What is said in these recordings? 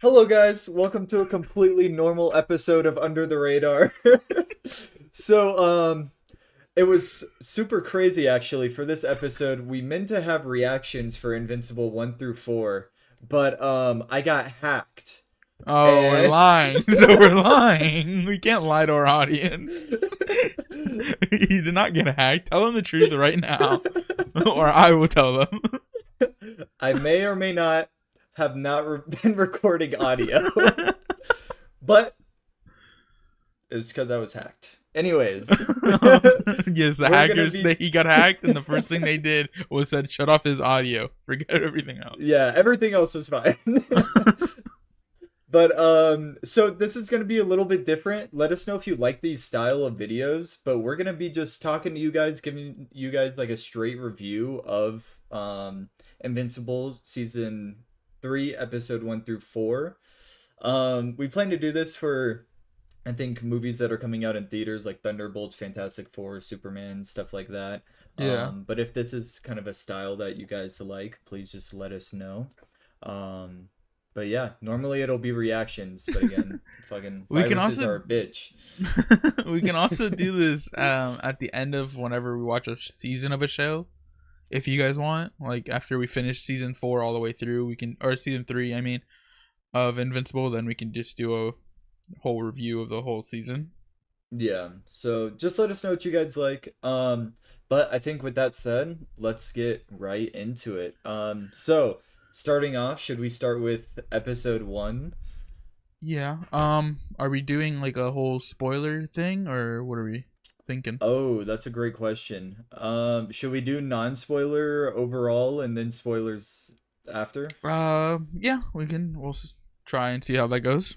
Hello, guys. Welcome to a completely normal episode of Under the Radar. so, it was super crazy actually. For this episode, we meant to have reactions for Invincible 1 through 4, but I got hacked. Oh, we're And lying. So we're lying. We can't lie to our audience. You did not get hacked. Tell them the truth right now, or I will tell them. I may or may not have been recording audio, but it was because I was hacked. Anyways, Yes, the we're gonna hackers. be He got hacked, and the first thing they did was said, "Shut off his audio. Forget everything else." yeah, everything else was fine. But so this is gonna be a little bit different. Let us know if you like these style of videos. But we're gonna be just talking to you guys, giving you guys like a straight review of Invincible season 3, episode 1 through 4. We plan to do this for I think movies that are coming out in theaters like Thunderbolts, Fantastic Four, Superman, stuff like that. Yeah. But if this is kind of a style that you guys like, please just let us know. Um, but yeah, normally it'll be reactions, but again, fucking We can viruses also are a bitch. we can also do this at the end of whenever we watch a season of a show. If you guys want, like after we finish season 4 all the way through, we can, or season 3, I mean, of Invincible, then we can just do a whole review of the whole season. Yeah, so just let us know what you guys like. But I think with that said, let's get right into it. So starting off, should we start with episode 1? Yeah. Are we doing like a whole spoiler thing, or what are we thinking? Oh, that's a great question. Should we do non-spoiler overall and then spoilers after? Yeah, we can. Try and see how that goes.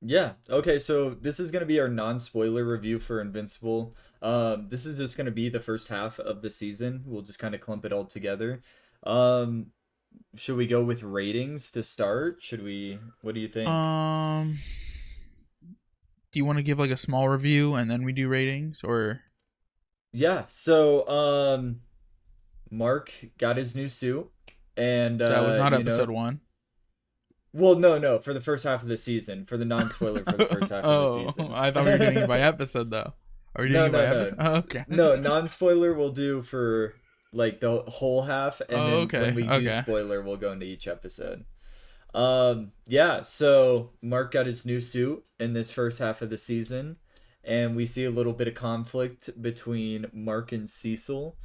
Yeah. Okay, so this is gonna be our non-spoiler review for Invincible. This is just gonna be the first half of the season. We'll just kind of clump it all together. Um, should we go with ratings to start? Should we? What do you think? Um, do you want to give like a small review and then we do ratings, or? Yeah. So, Mark got his new suit, and That was not episode 1. well, no, for the first half of the season, for the non-spoiler for the first half of the Oh, season. I thought we were doing it by episode though. Are we doing No, it by no, episode? no. Oh, okay. No, non-spoiler we'll do for like the whole half, and Oh, then when okay. we do Okay. spoiler, we'll go into each episode. Yeah, so Mark got his new suit in this first half of the season, and we see a little bit of conflict between Mark and Cecil,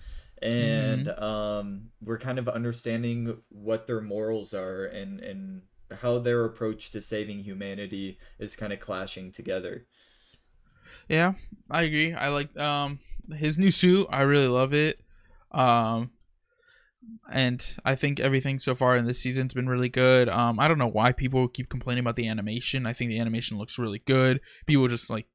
and Mm-hmm. we're kind of understanding what their morals are and how their approach to saving humanity is kind of clashing together. Yeah, I agree. I like his new suit. I really love it. Um, and I think everything so far in this season's been really good. I don't know why people keep complaining about the animation. I think the animation looks really good. People just like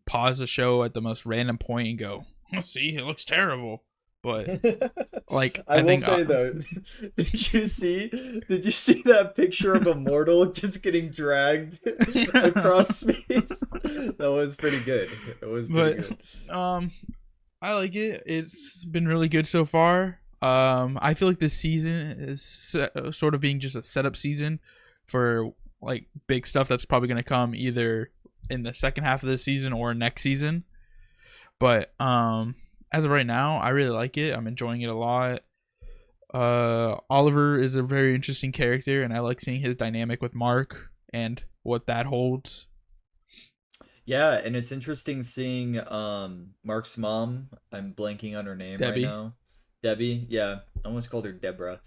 pause the show at the most random point and go, "See, it looks terrible." But like, I I will think say though, did you see that picture of Immortal just getting dragged across space? That was pretty good. It was pretty but good. I like it. It's been really good so far. I feel like this season is sort of being just a setup season for like big stuff that's probably going to come either in the second half of the season or next season. But as of right now, I really like it. I'm enjoying it a lot. Oliver is a very interesting character, and I like seeing his dynamic with Mark and what that holds. Yeah, and it's interesting seeing Mark's mom. I'm blanking on her name right Debbie. now. Debbie, yeah, I almost called her Deborah.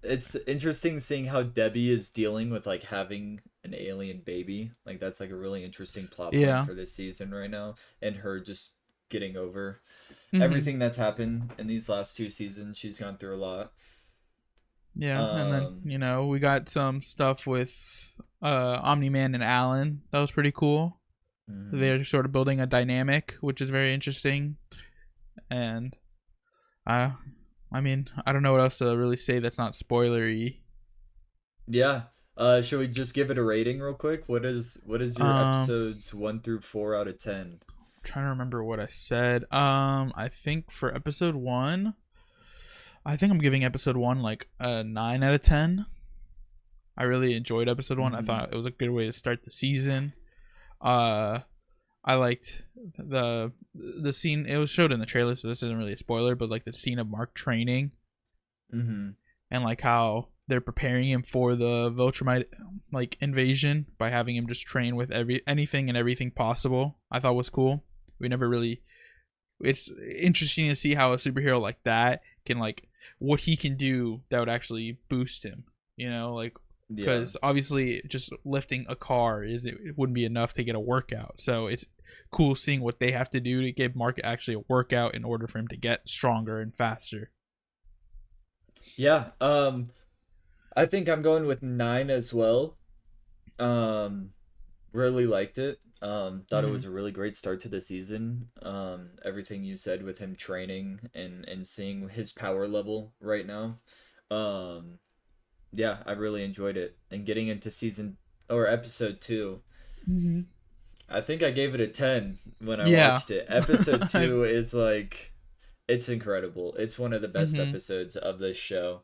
It's interesting seeing how Debbie is dealing with like having an alien baby. Like that's like a really interesting plot point Yeah. for this season right now, and her just getting over Hmm. everything that's happened in these last 2 seasons. She's gone through a lot. Yeah, and then Um, we got some stuff with Omni Man and Alan. That was pretty cool. mhm. They're sort of building a dynamic, which is very interesting. And I, I mean, I don't know what else to really say that's not spoilery. Yeah. Should we just give it a rating real quick? What is your Um, episodes 1 through 4 out of 10? Trying to remember what I said. I think for episode 1, I think I'm giving episode 1 like a 9 out of 10. I really enjoyed episode 1. I Mm-hmm. thought it was a good way to start the season. Uh, I liked the scene. It was showed in the trailer, so this isn't really a spoiler. But like the scene of Mark training Mm-hmm. and like how they're preparing him for the Viltrumite like invasion by having him just train with anything and everything possible. I thought was cool. We never really. It's interesting to see how a superhero like that can like what he can do that would actually boost him. You know, like Yeah. because obviously just lifting a car it wouldn't be enough to get a workout. So it's cool seeing what they have to do to give Mark actually a workout in order for him to get stronger and faster. Yeah. I think I'm going with 9 as well. Um, really liked it. Thought it Mm-hmm. was a really great start to the season. Everything you said with him training and seeing his power level right now. Um, yeah, I really enjoyed it. And getting into season or episode 2, Mm-hmm. I think I gave it a 10 when I Yeah. watched it. Episode 2 is like it's incredible. It's one of the best Mm-hmm. episodes of this show.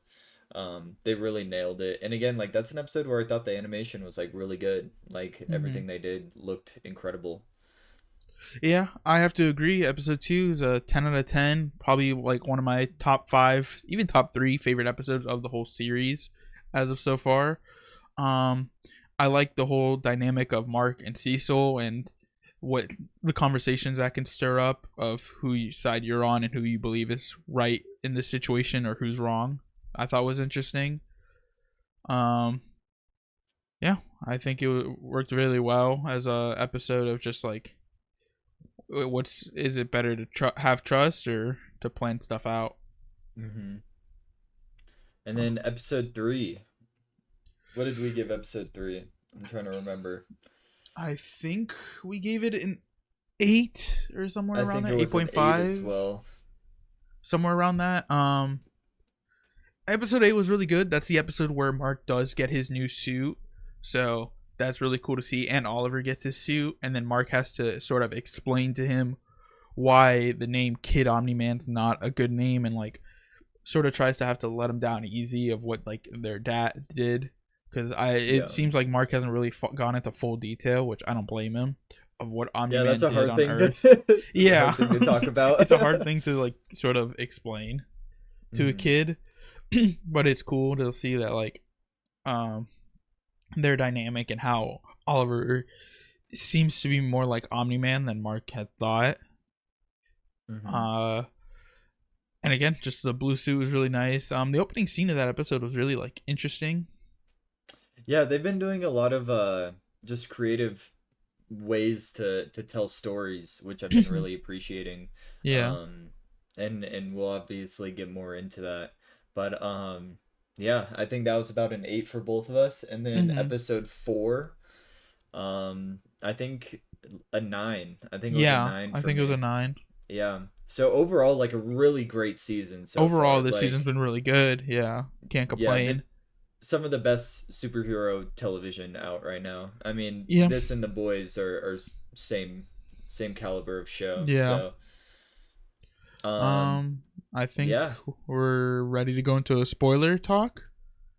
They really nailed it. And again, like that's an episode where I thought the animation was like really good. Like Mm-hmm. everything they did looked incredible. Yeah, I have to agree. Episode 2 is a 10 out of 10. Probably like one of my top 5, even top 3 favorite episodes of the whole series as of so far. Um, I like the whole dynamic of Mark and Cecil and what the conversations that can stir up of who you side you're on and who you believe is right in this situation or who's wrong. I thought was interesting. Um, yeah, I think it worked really well as a episode of just like what's is it better to have trust or to plan stuff out? Mm-hmm. And then episode 3. What did we give episode 3? I'm trying to remember. I think we gave it an 8 or somewhere I around think there, it was an 8 as 8.5, well. somewhere around that. Episode 8 was really good. That's the episode where Mark does get his new suit. So that's really cool to see. And Oliver gets his suit. And then Mark has to sort of explain to him why the name Kid Omni-Man's not a good name. And like sort of tries to have to let him down easy of what like their dad did. Because Yeah. it seems like Mark hasn't really gone into full detail, which I don't blame him, of what Yeah, Omni-Man that's a did hard on thing Earth. to a Yeah. hard thing to talk about. It's a hard thing to like sort of explain to a Mm-hmm. kid. But it's cool to see that like um their dynamic and how Oliver seems to be more like Omni-Man than Mark had thought. Mm-hmm. Uh and again, just the blue suit was really nice. The opening scene of that episode was really like interesting. Yeah, they've been doing a lot of just creative ways to tell stories, which I've been really appreciating. Yeah. Um and we'll obviously get more into that. But yeah, I think that was about an 8 for both of us. And then Mm-hmm. episode 4, I think a 9. I think it was a Yeah, 9 I for think it was a me. 9. Yeah. So overall like a really great season so Overall, far. this season's Like been really good. Yeah, can't yeah, complain. some of the best superhero television out right now. I mean, Yeah. this and The Boys are same caliber of show. Yeah. So, um, I think yeah, we're ready to go into a spoiler talk.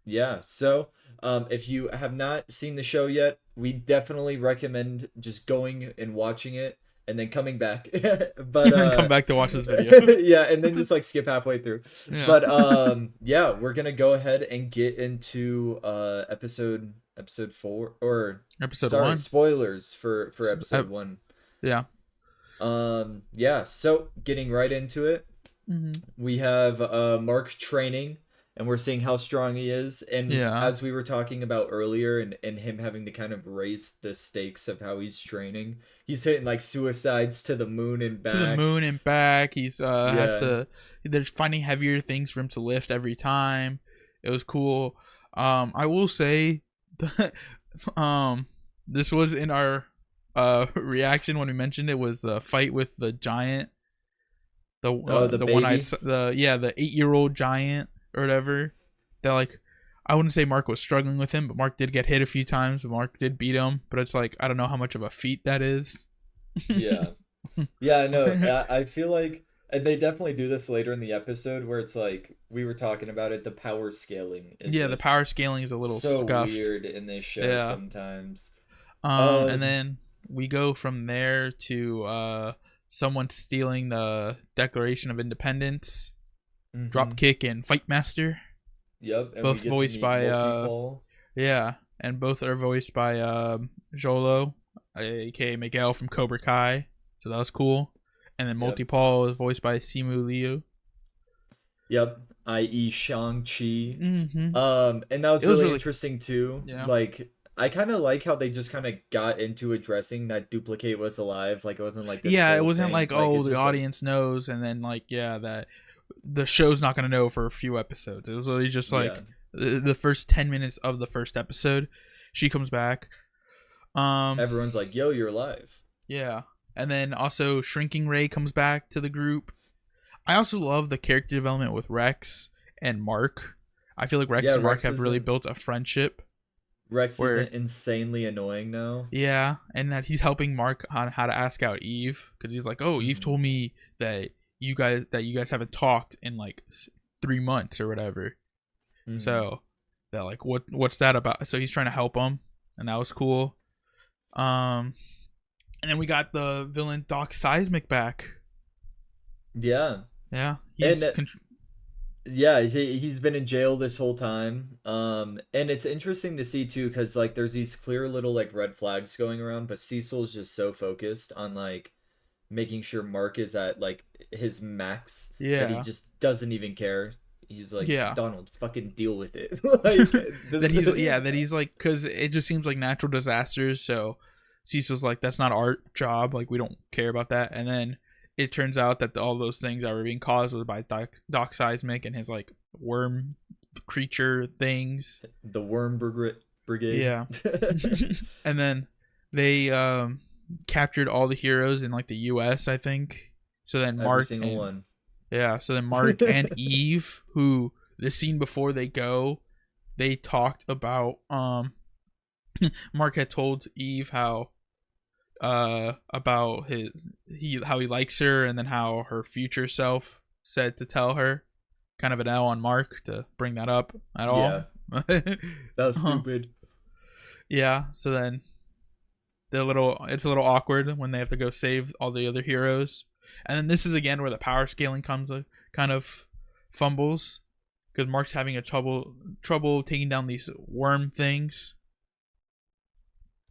yeah. So, if you have not seen the show yet, we definitely recommend just going and watching it and then coming back. But And then come back to watch this video. yeah, and then just like skip halfway through. Yeah. But yeah, we're gonna go ahead and get into episode 4 or Episode sorry, 1. spoilers for episode Ep- 1. Yeah. Yeah, so getting right into it, Mm-hmm. we have Mark training and we're seeing how strong he is, and Yeah. as we were talking about earlier, and him having to kind of raise the stakes of how he's training, he's hitting like suicides to the moon and back. To the moon and back. He's has Yeah. to. They're finding heavier things for him to lift every time. It was cool. I will say, that, this was in our reaction when we mentioned it was the fight with the giant. The The the one baby? eyed the 8-year-old giant or whatever. That like I wouldn't say Mark was struggling with him, but Mark did get hit a few times. But Mark did beat him. But it's like I don't know how much of a feat that is. Yeah. Yeah, I know. I feel like And they definitely do this later in the episode where it's like we were talking about it. The power scaling is Yeah, the power just scaling is a little so scuffed. weird in this show Yeah. sometimes. And Um, then we go from there to someone stealing the Declaration of Independence, mhm. Dropkick and Fightmaster, Yep, and we both get to voiced meet by Multi-Paul. yeah, and both are voiced by Jolo, aka Miguel from Cobra Kai. So that was cool. And then Yep. Multi-Paul is voiced by Simu Liu. Yep, i.e. Shang-Chi. Mm-hmm. And that was It was really really interesting too. yeah. Like, I kind of like how they just kind of got into addressing that Duplicate was alive. Like, it wasn't like this Yeah, it whole wasn't thing. like, Like, oh, it's the just like, audience knows, and then like, yeah, that the show's not gonna know for a few episodes. It was literally just yeah, like the first 10 minutes of the first episode. She comes back. everyone's like, yo, you're alive. Yeah, and then also Shrinking Ray comes back to the group. I also love the character development with Rex and Mark. I feel like Rex Yeah, and Mark have really built a friendship. Rex Where isn't insanely annoying now. yeah, and that he's helping Mark on how to ask out Eve because he's like, "Oh, Eve Hmm. told me that you guys haven't talked in like 3 months or whatever." Hmm. So that like what's that about? So he's trying to help him, and that was cool. Um, and then we got the villain Doc Seismic back. Yeah, Yeah, and yeah, he's been in jail this whole time. And it's interesting to see too, because like there's these clear little like red flags going around, but Cecil's just so focused on like making sure Mark is at like his max that he yeah, just doesn't even care. He's like, yeah. Donald, fucking deal with it. Like That he's this. yeah that he's like because it just seems like natural disasters. So Cecil's like that's not our job. Like we don't care about that. And then it turns out that all those things that were being caused was by Doc Seismic and his like worm creature things. The Worm Brigade. Yeah, and then they captured all the heroes in like the U.S. I think. So then Every Mark single and one. yeah, so then Mark and Eve, who the scene before they go, they talked about Mark had told Eve how about how he likes her and then how her future self said to tell her, kind of an L on Mark to bring that up at all. Yeah, that was uh stupid. Yeah, so then it's a little awkward when they have to go save all the other heroes. And then this is again where the power scaling comes kind of fumbles because Mark's having a trouble taking down these worm things.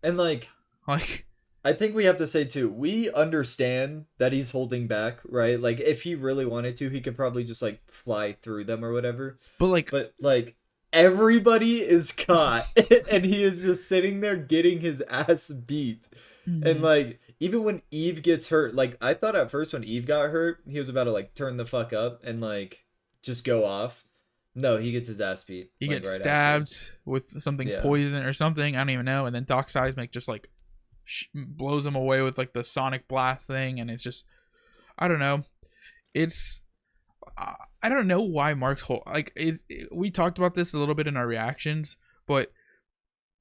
And like Like I think we have to say too, we understand that he's holding back, right? Like if he really wanted to, he could probably just like fly through them or whatever. but like But like everybody is caught and he is just sitting there getting his ass beat. And mhm. like even when Eve gets hurt, like I thought at first when Eve got hurt, he was about to like turn the fuck up and like just go off. No, he gets his ass beat He like gets right after. stabbed with something Yeah. poison or something. I don't even know. And then Doc Seismic just like blows him away with like the sonic blast thing, and it's just I don't know. It's I don't know why Mark's whole like we talked about this a little bit in our reactions, but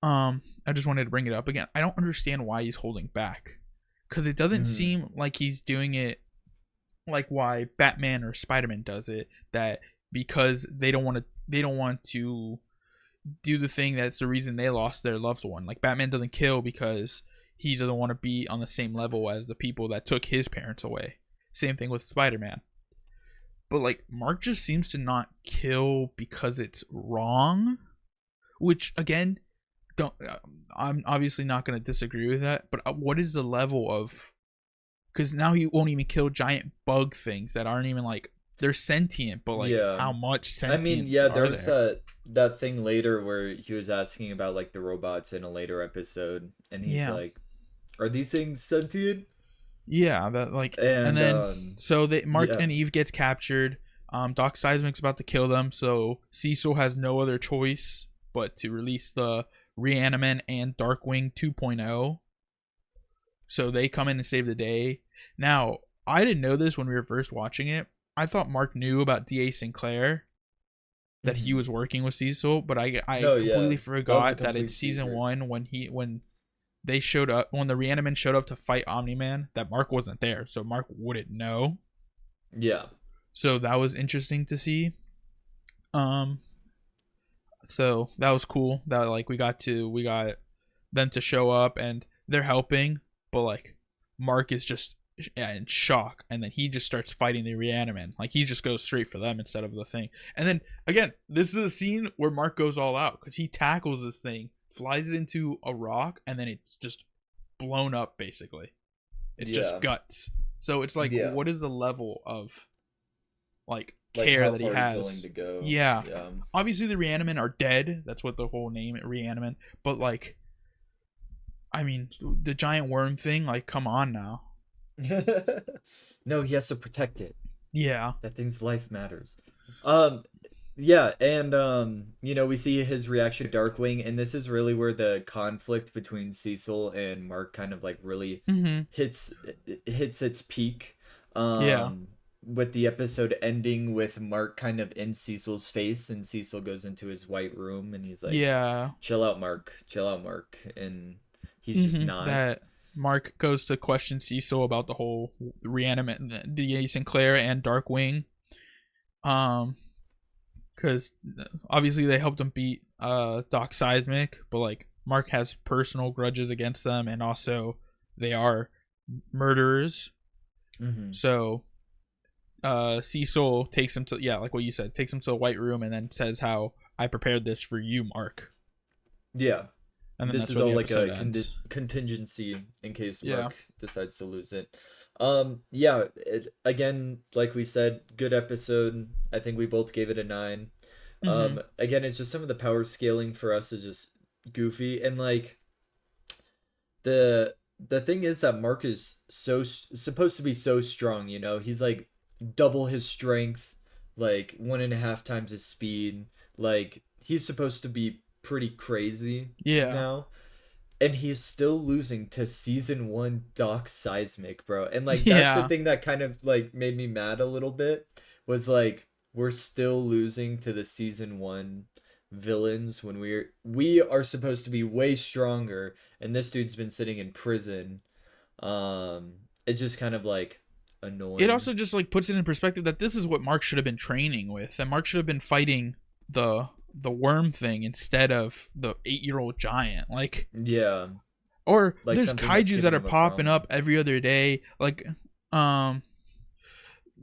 I just wanted to bring it up again. I don't understand why he's holding back because it doesn't Mhm. seem like he's doing it like why Batman or Spider-Man does it. That because they don't want to do the thing that's the reason they lost their loved one. Like Batman doesn't kill because he doesn't want to be on the same level as the people that took his parents away. Same thing with Spider-Man. But like Mark just seems to not kill because it's wrong, which again, don't I'm obviously not going to disagree with that, but what is the level of cuz now he won't even kill giant bug things that aren't even like they're sentient, but like Yeah. how much I mean, sentience yeah, are there's there? that thing later where he was asking about like the robots in a later episode, and he's Yeah. like, "Are these things sentient?" Yeah, that like, and And then so they Mark yeah, and Eve gets captured. Doc Seismic's about to kill them, so Cecil has no other choice but to release the Reaniman and Darkwing 2.0. So they come in and save the day. Now, I didn't know this when we were first watching it. I thought Mark knew about D.A. Sinclair, that he hmm. was working with Cecil, but I No, yeah, completely that was a forgot that in complete season secret. 1 when they showed up when the Reaniman showed up to fight Omni Man, that Mark wasn't there, so Mark wouldn't know. Yeah. So that was interesting to see. Um, so that was cool. That like we got them to show up and they're helping, but like Mark is just in shock, and then he just starts fighting the Reaniman. Like he just goes straight for them instead of the thing. And then again, this is a scene where Mark goes all out because he tackles this thing, flies it into a rock, and then it's just blown up. Basically, it's just Yeah. guts. So it's like, Yeah. what is the level of like Like care how that he far he's willing has? to go. Yeah, Yeah. obviously the Reanimen are dead. That's what the whole name Reanimen. But like, I mean, the giant worm thing. Like, come on now. No, he has to protect it. Yeah. That thing's life matters. Um, yeah, and we see his reaction to Darkwing, and this is really where the conflict between Cecil and Mark kind of like really Mm-hmm. hits hits its peak. Yeah. With the episode ending with Mark kind of in Cecil's face, and Cecil goes into his white room, and he's like, Yeah. "Chill out, Mark. Chill out, Mark." And he's just Mm-hmm. not. That Mark goes to question Cecil about the whole reanimate D.A. Sinclair and Darkwing. Because obviously they helped him beat Doc Seismic, but like Mark has personal grudges against them, and also they are murderers. Mm-hmm. So Cecil takes him to, yeah, like what you said, takes him to the white room and then says how I prepared this for you, Mark. Yeah. And then This that's is where all the like a episode ends. contingency in case Yeah. Mark decides to lose it. Yeah, again, like we said, good episode. I think we both gave it a 9. Mm-hmm. Again, it's just some of the power scaling for us is just goofy, and like the thing is that Mark is supposed to be so strong, he's like double his strength, like 1.5 times his speed. Like he's supposed to be pretty crazy Yeah. now, and he's still losing to season 1 Doc Seismic, bro. And like that's the Yeah. thing that kind of like made me mad a little bit, was like we're still losing to the season 1 villains when we are supposed to be way stronger, and this dude's been sitting in prison. It's just kind of like It annoying. also just like puts it in perspective that this is what Mark should have been training with, and Mark should have been fighting the worm thing instead of the 8-year-old giant. Like, Yeah, or like there's something that's kaiju's that giving are him a popping problem. up every other day. Um,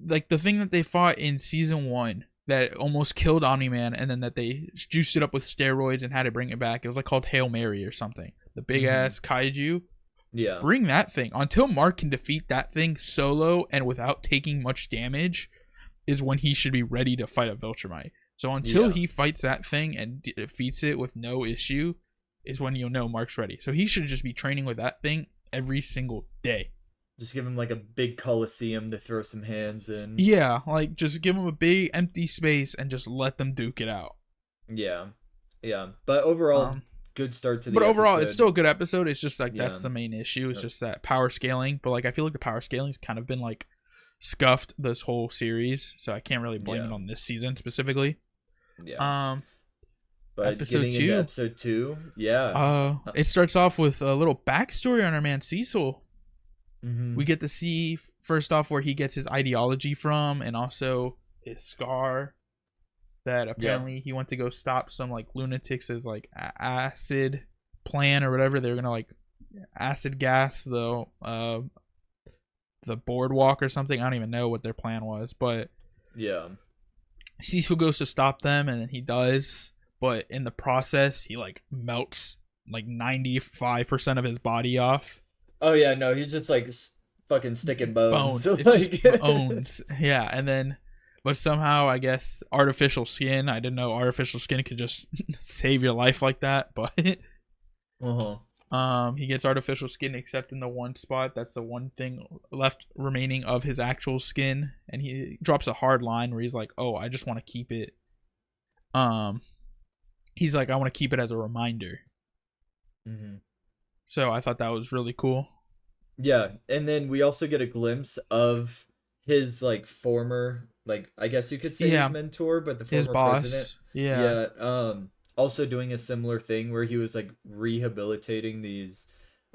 like the thing that they fought in season 1 that almost killed Omni-Man, and then that they juiced it up with steroids and had to bring it back. It was like called Hail Mary or something. The big Hmm. ass kaiju. Yeah, Bring that thing until Mark can defeat that thing solo and without taking much damage. Is when he should be ready to fight a Viltrumite. So until yeah. he fights that thing and defeats it with no issue, is when you'll know Mark's ready. So he should just be training with that thing every single day. Just give him like a big coliseum to throw some hands in. Yeah, like just give him a big empty space and just let them duke it out. Yeah, yeah. But overall, Um, good start to the but overall, it's episode. still a good episode. It's just like Yeah. that's the main issue. It's just that power scaling. But like I feel like the power scaling's kind of been like scuffed this whole series, so I can't really blame it on this season specifically. Yeah. But Episode getting into 2. episode 2, yeah. It starts off with a little backstory on our man Cecil. Mm-hmm. We get to see first off where he gets his ideology from, and also his scar. That apparently he went to go stop some like lunatics' like acid plan or whatever. They were gonna like acid gas the boardwalk or something. I don't even know what their plan was, but Yeah. Cecil goes to stop them, and then he does. But in the process, he like melts like 95% of his body off. Oh yeah, no, he's just like fucking sticking bones. Bones. So, It's like... just bones. Yeah, and then, but somehow I guess artificial skin. I didn't know artificial skin could just save your life like that. But he gets artificial skin except in the one spot. That's the one thing left remaining of his actual skin, and he drops a hard line where he's like, "Oh, I just want to keep it." He's like, "I want to keep it as a reminder." Mm-hmm. So I thought that was really cool. Yeah, and then we also get a glimpse of his like former, like I guess you could say his mentor, but the his former boss. president. Yeah. Yeah. Also doing a similar thing where he was like rehabilitating these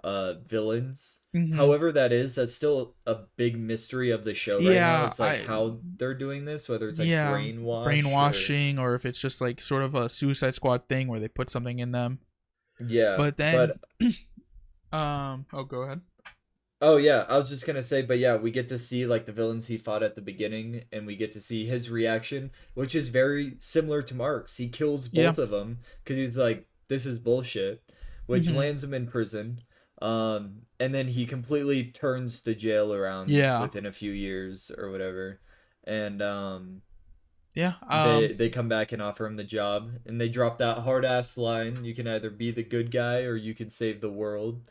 villains. Hmm. However, that's still a big mystery of the show right now, Yeah, is like how they're doing this, whether it's like yeah, brainwash or brainwashing, or if it's just like sort of a Suicide Squad thing where they put something in them. yeah. But then, But oh, go ahead. oh yeah, I was just gonna say, but yeah, we get to see like the villains he fought at the beginning, and we get to see his reaction, which is very similar to Mark's. He kills Yeah. both of them because he's like, "This is bullshit," which Hmm. lands him in prison. And then he completely turns the jail around Yeah. within a few years or whatever, and Yeah. they come back and offer him the job, and they drop that hard ass line: "You can either be the good guy or you can save the world."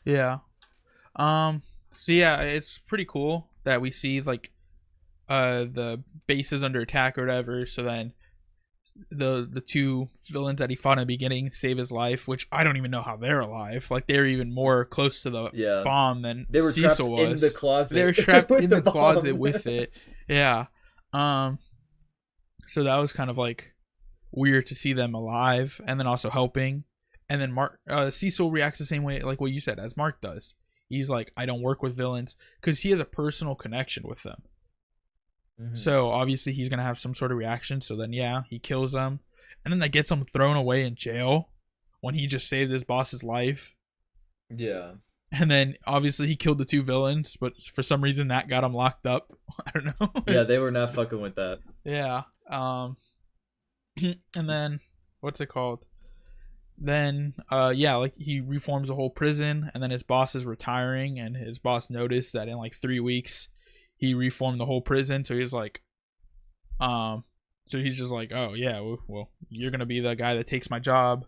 Yeah. Um. So yeah, it's pretty cool that we see like the base is under attack or whatever. So then the two villains that he fought in the beginning save his life, which I don't even know how they're alive. Like they're even more close to the Yeah. bomb than They were trapped Cecil in the was. They were closet trapped with in the the closet bomb. with it. Yeah. Um. So that was kind of like weird to see them alive and then also helping. And then Cecil reacts the same way, like what you said, as Mark does. He's like, I don't work with villains because he has a personal connection with them. Mhm. So obviously he's gonna have some sort of reaction. So then yeah, he kills them, and then that gets him thrown away in jail when he just saved his boss's life. Yeah. And then obviously he killed the two villains, but for some reason that got him locked up. I don't know. Yeah, they were not fucking with that. Yeah. And then what's it called? Then yeah, like he reforms the whole prison, and then his boss is retiring, and his boss noticed that in like 3 weeks he reformed the whole prison. So he's like, um, so he's just like, oh yeah, well you're gonna be the guy that takes my job.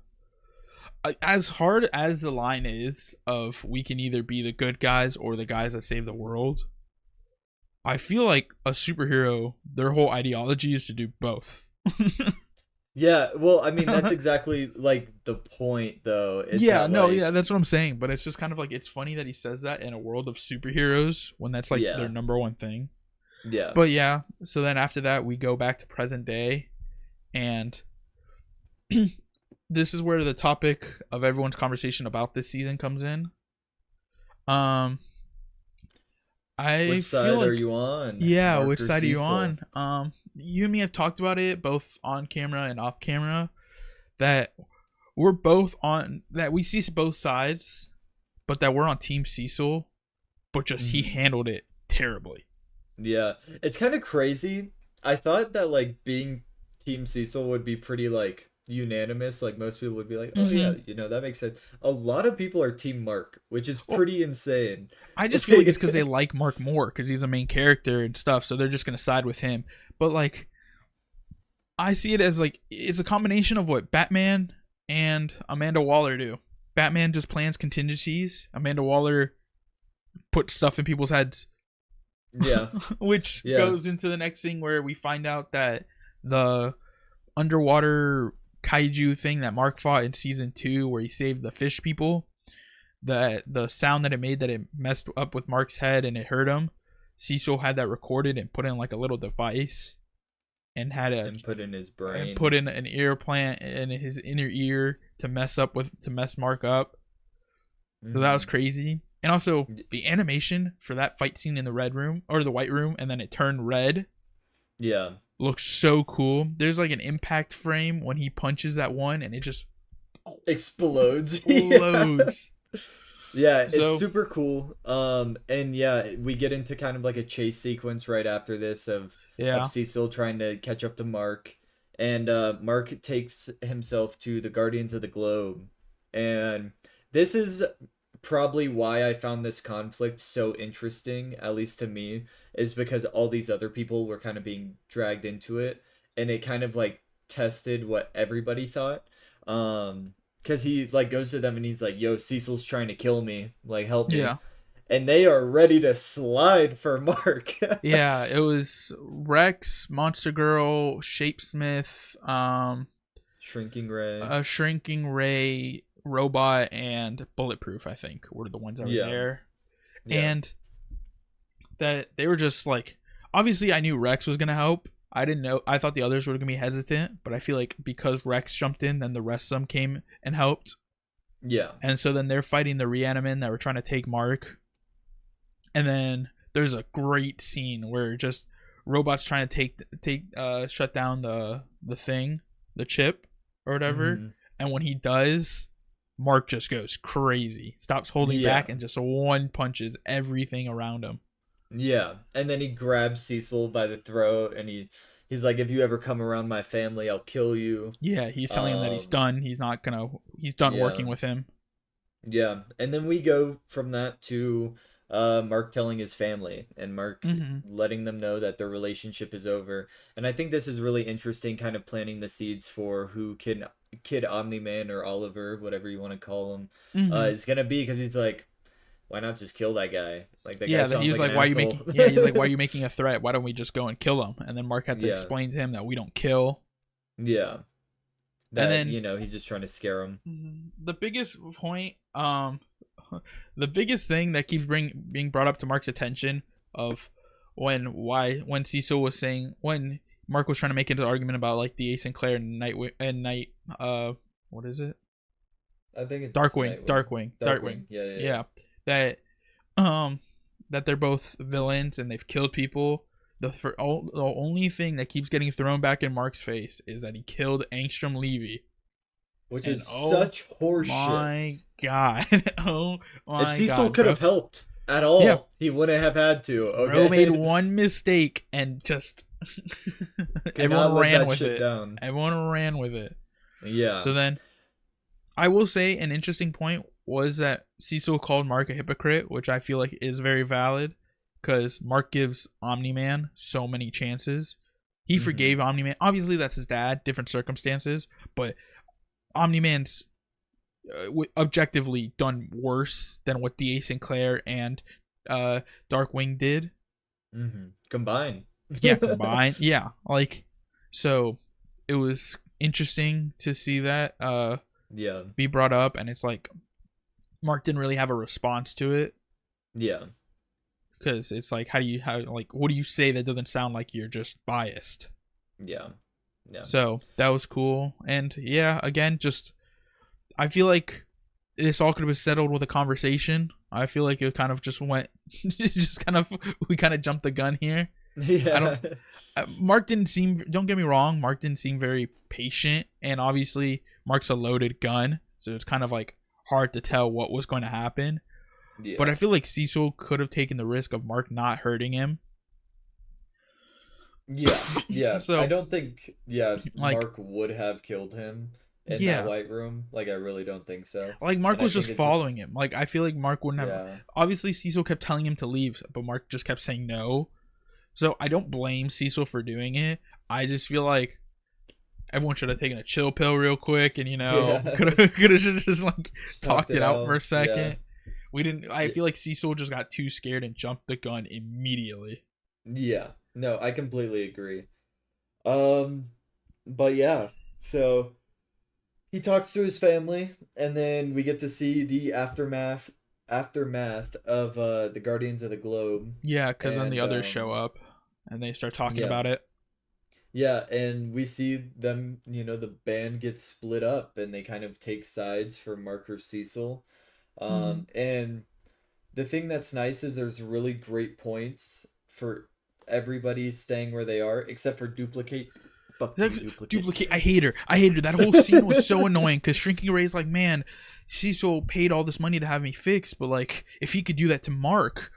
As hard as the line is of we can either be the good guys or the guys that save the world, I feel like a superhero, their whole ideology is to do both. Yeah, well, I mean, that's exactly like the point, though. Is Yeah, that no, yeah, like, that's what I'm saying. But it's just kind of like it's funny that he says that in a world of superheroes when that's like their yeah, number one thing. yeah, But yeah, so then after that we go back to present day, and this is where the topic of everyone's conversation about this season comes in. Um, I which feel side are like you on, yeah, Mark which or side are you Cecil? on? You and me have talked about it both on camera and off camera that we're both on that we see both sides, but that we're on Team Cecil, but just he Mhm. handled it terribly. Yeah, it's kind of crazy. I thought that like being Team Cecil would be pretty like unanimous. Like most people would be like, "Oh Mm-hmm. yeah, that makes sense." A lot of people are Team Mark, which is Well, pretty insane. I just feel like it's because they Like, like Mark more because he's a main character and stuff, so they're just gonna side with him. But like, I see it as like it's a combination of what Batman and Amanda Waller do. Batman just plans contingencies. Amanda Waller puts stuff in people's heads, yeah, which yeah, goes into the next thing where we find out that the underwater kaiju thing that Mark fought in season 2, where he saved the fish people, that the sound that it made that it messed up with Mark's head and it hurt him. Cecil had that recorded and put in like a little device and had a and put in his and brain. put in an ear plant in his inner ear to mess Mark up. So that was Hmm. crazy. And also the animation for that fight scene in the red room or the white room, and then it turned red, Yeah, looks so cool. There's like an impact frame when he punches that one, and it just explodes. Yeah. explodes. Yeah, it's So super cool. And yeah, we get into kind of like a chase sequence right after this of yeah, Cecil trying to catch up to Mark, and Mark takes himself to the Guardians of the Globe, and this is probably why I found this conflict so interesting, at least to me, is because all these other people were kind of being dragged into it, and it kind of like tested what everybody thought. Because he like goes to them and he's like, "Yo, Cecil's trying to kill me. Like, help me." yeah, And they are ready to slide for Mark. yeah. It was Rex, Monster Girl, Shapesmith, Shrinking Ray. a Shrinking Ray, Robot, and Bulletproof. I think were the ones that were Yeah, there, yeah, and that they were just like. Obviously, I knew Rex was gonna help. I didn't know. I thought the others were gonna be hesitant, but I feel like because Rex jumped in, then the rest of them came and helped. Yeah. And so then they're fighting the Reanimen that were trying to take Mark. And then there's a great scene where just robots trying to shut down the thing, the chip or whatever. Hmm. And when he does, Mark just goes crazy, stops holding Yeah. back, and just one punches everything around him. Yeah. And then he grabs Cecil by the throat, and he's like, "If you ever come around my family, I'll kill you." Yeah, he's telling him that he's Um. done. He's done Yeah. working with him. Yeah. And then we go from that to Mark telling his family, and Mark Mm-hmm. letting them know that their relationship is over. And I think this is really interesting, kind of planting the seeds for who Kid Omni-Man, or Oliver, whatever you want to call him, Mm-hmm. is gonna be, because he's like, why not just kill that guy? Like, that guy Yeah, that he sounds was like an like, "Why are you asshole. making?" Yeah, he's like, "Why are you making a threat? Why don't we just go and kill him?" And then Mark had to Yeah. explain to him that we don't kill. Yeah. And That, then he's just trying to scare him. the biggest point, the biggest thing that keeps being brought up to Mark's attention of when Cecil was saying, when Mark was trying to make an argument about like the Ace Sinclair and Night what is it? I think it's Darkwing. Nightwing. Darkwing. Yeah, yeah, yeah. Yeah. That um that they're both villains and they've killed people. The only thing that keeps getting thrown back in Mark's face is that he killed Angstrom Levy. Which And is oh such horseshit. my god. Oh my If Cecil god. could have helped at all, Yeah. he wouldn't have had to. Okay. Bro made one mistake and just Could not everyone let ran that with shit it. down. Everyone ran with it. Yeah. So then I will say an interesting point was that Cecil called Mark a hypocrite, which I feel like is very valid because Mark gives Omni-Man so many chances. He forgave Omni-Man. Obviously, that's his dad, different circumstances, but Omni-Man's objectively done worse than what D.A. Sinclair and Darkwing did. Combined. Yeah, combined. Yeah, like, so it was interesting to see that Yeah. be brought up, and it's like Mark didn't really have a response to it Yeah. because it's like, what do you say that doesn't sound like you're just biased? Yeah. Yeah. So that was cool, and yeah, again, just I feel like this all could have been settled with a conversation. I feel like it kind of just went, we kind of jumped the gun here. Yeah. Mark didn't seem, don't get me wrong, Mark didn't seem very patient, and obviously Mark's a loaded gun, so it's kind of like hard to tell what was going to happen. Yeah. But I feel like Cecil could have taken the risk of Mark not hurting him. Yeah. Yeah. So, I don't think, like, Mark would have killed him in Yeah. that white room. Like, I really don't think so. like Mark And I was think just it's following him. Like, I feel like Mark wouldn't have. Yeah. Obviously, Cecil kept telling him to leave, but Mark just kept saying no. So I don't blame Cecil for doing it. I just feel like everyone should have taken a chill pill real quick, and Yeah. could have just like Just talked it out for a second. Yeah. We didn't. I feel like Cecil just got too scared and jumped the gun immediately. Yeah. No, I completely agree. But yeah, so he talks to his family, and then we get to see the aftermath of the Guardians of the Globe. Yeah, because then the And, others show up and they start talking yeah. about it. Yeah, and we see them, the band gets split up, and they kind of take sides for Mark or Cecil. And the thing that's nice is there's really great points for everybody staying where they are, except for Duplicate. Fuck you, Duplicate. I hate her. That whole scene was so annoying because Shrinking Ray's like, man, Cecil paid all this money to have me fixed, but like, if he could do that to Mark,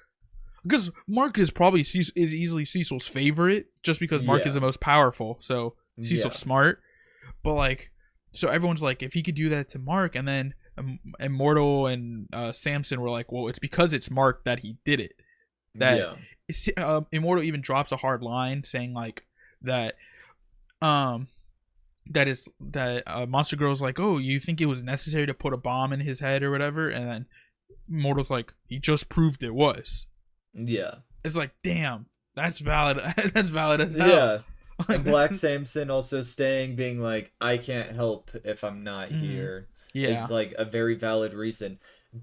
because Mark is probably is easily Cecil's favorite, just because Mark Yeah. is the most powerful. So Cecil's Yeah. smart, but like, so everyone's like, if he could do that to Mark, and then Immortal and Samson were like, well, it's because it's Mark that he did it. That Immortal even drops a hard line saying like that Monster Girl's like, oh, you think it was necessary to put a bomb in his head or whatever, and then Immortal's like, he just proved it was. Yeah. It's like, damn, that's valid. That's valid as hell. Yeah. And Black Samson also staying, being like, I can't help if I'm not here. Yeah. Is like a very valid reason.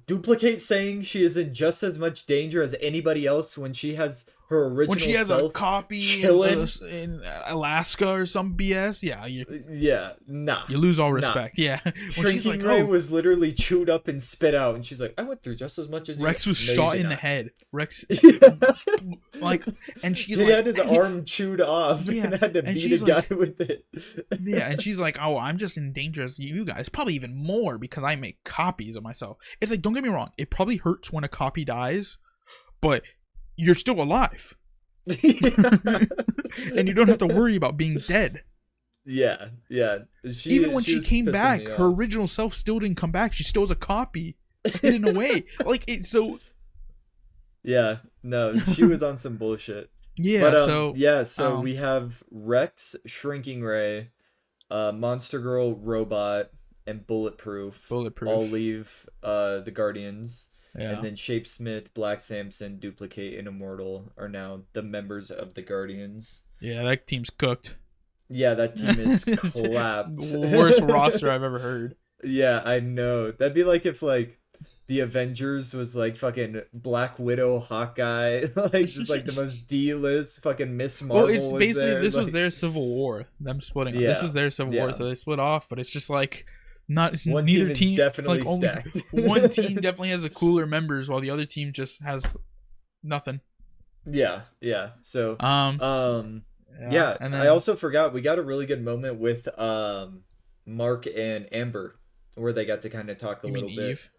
Duplicate saying she is in just as much danger as anybody else when she has her when she original has a self copy chilling. in Alaska or some BS. Yeah, Nah, you lose all nah. respect. Yeah, when she's Shrinking like, Ray oh, was literally chewed up and spit out, and she's like, I went through just as much as you. Rex was No, you shot did in the not. head. Rex, Yeah. like, and she's He like, had his arm chewed off yeah, and had to and beat a she's guy like, with it. yeah, and she's like, oh, I'm just in danger as you guys, probably even more because I make copies of myself. It's like, don't get me wrong, it probably hurts when a copy dies, but you're still alive. And you don't have to worry about being dead. Yeah. Even when she was came pissing back, me her off. original self still didn't come back. She still has a copy hidden away. Like it. So Yeah, no, she was on some bullshit. yeah. But So yeah, so we have Rex, Shrinking Ray, Monster Girl, Robot, and Bulletproof. All leave the Guardians. Yeah. And then Shapesmith, Black Samson, Duplicate, and Immortal are now the members of the Guardians. Yeah, that team's cooked. Yeah, that team is clapped. Worst roster I've ever heard. Yeah, I know. That'd be like if like the Avengers was like fucking Black Widow, Hawkeye, like just like the most D-list fucking Miss Marvel. Well, it's basically there. this like, was their Civil War. Them splitting. Yeah, This is their Civil War, so they split off. But it's just like not one neither team is definitely like stacked. one team definitely has a cooler members, while the other team just has nothing. Yeah. So yeah, and then, I also forgot we got a really good moment with Mark and Amber where they got to kind of talk a little bit. Eve?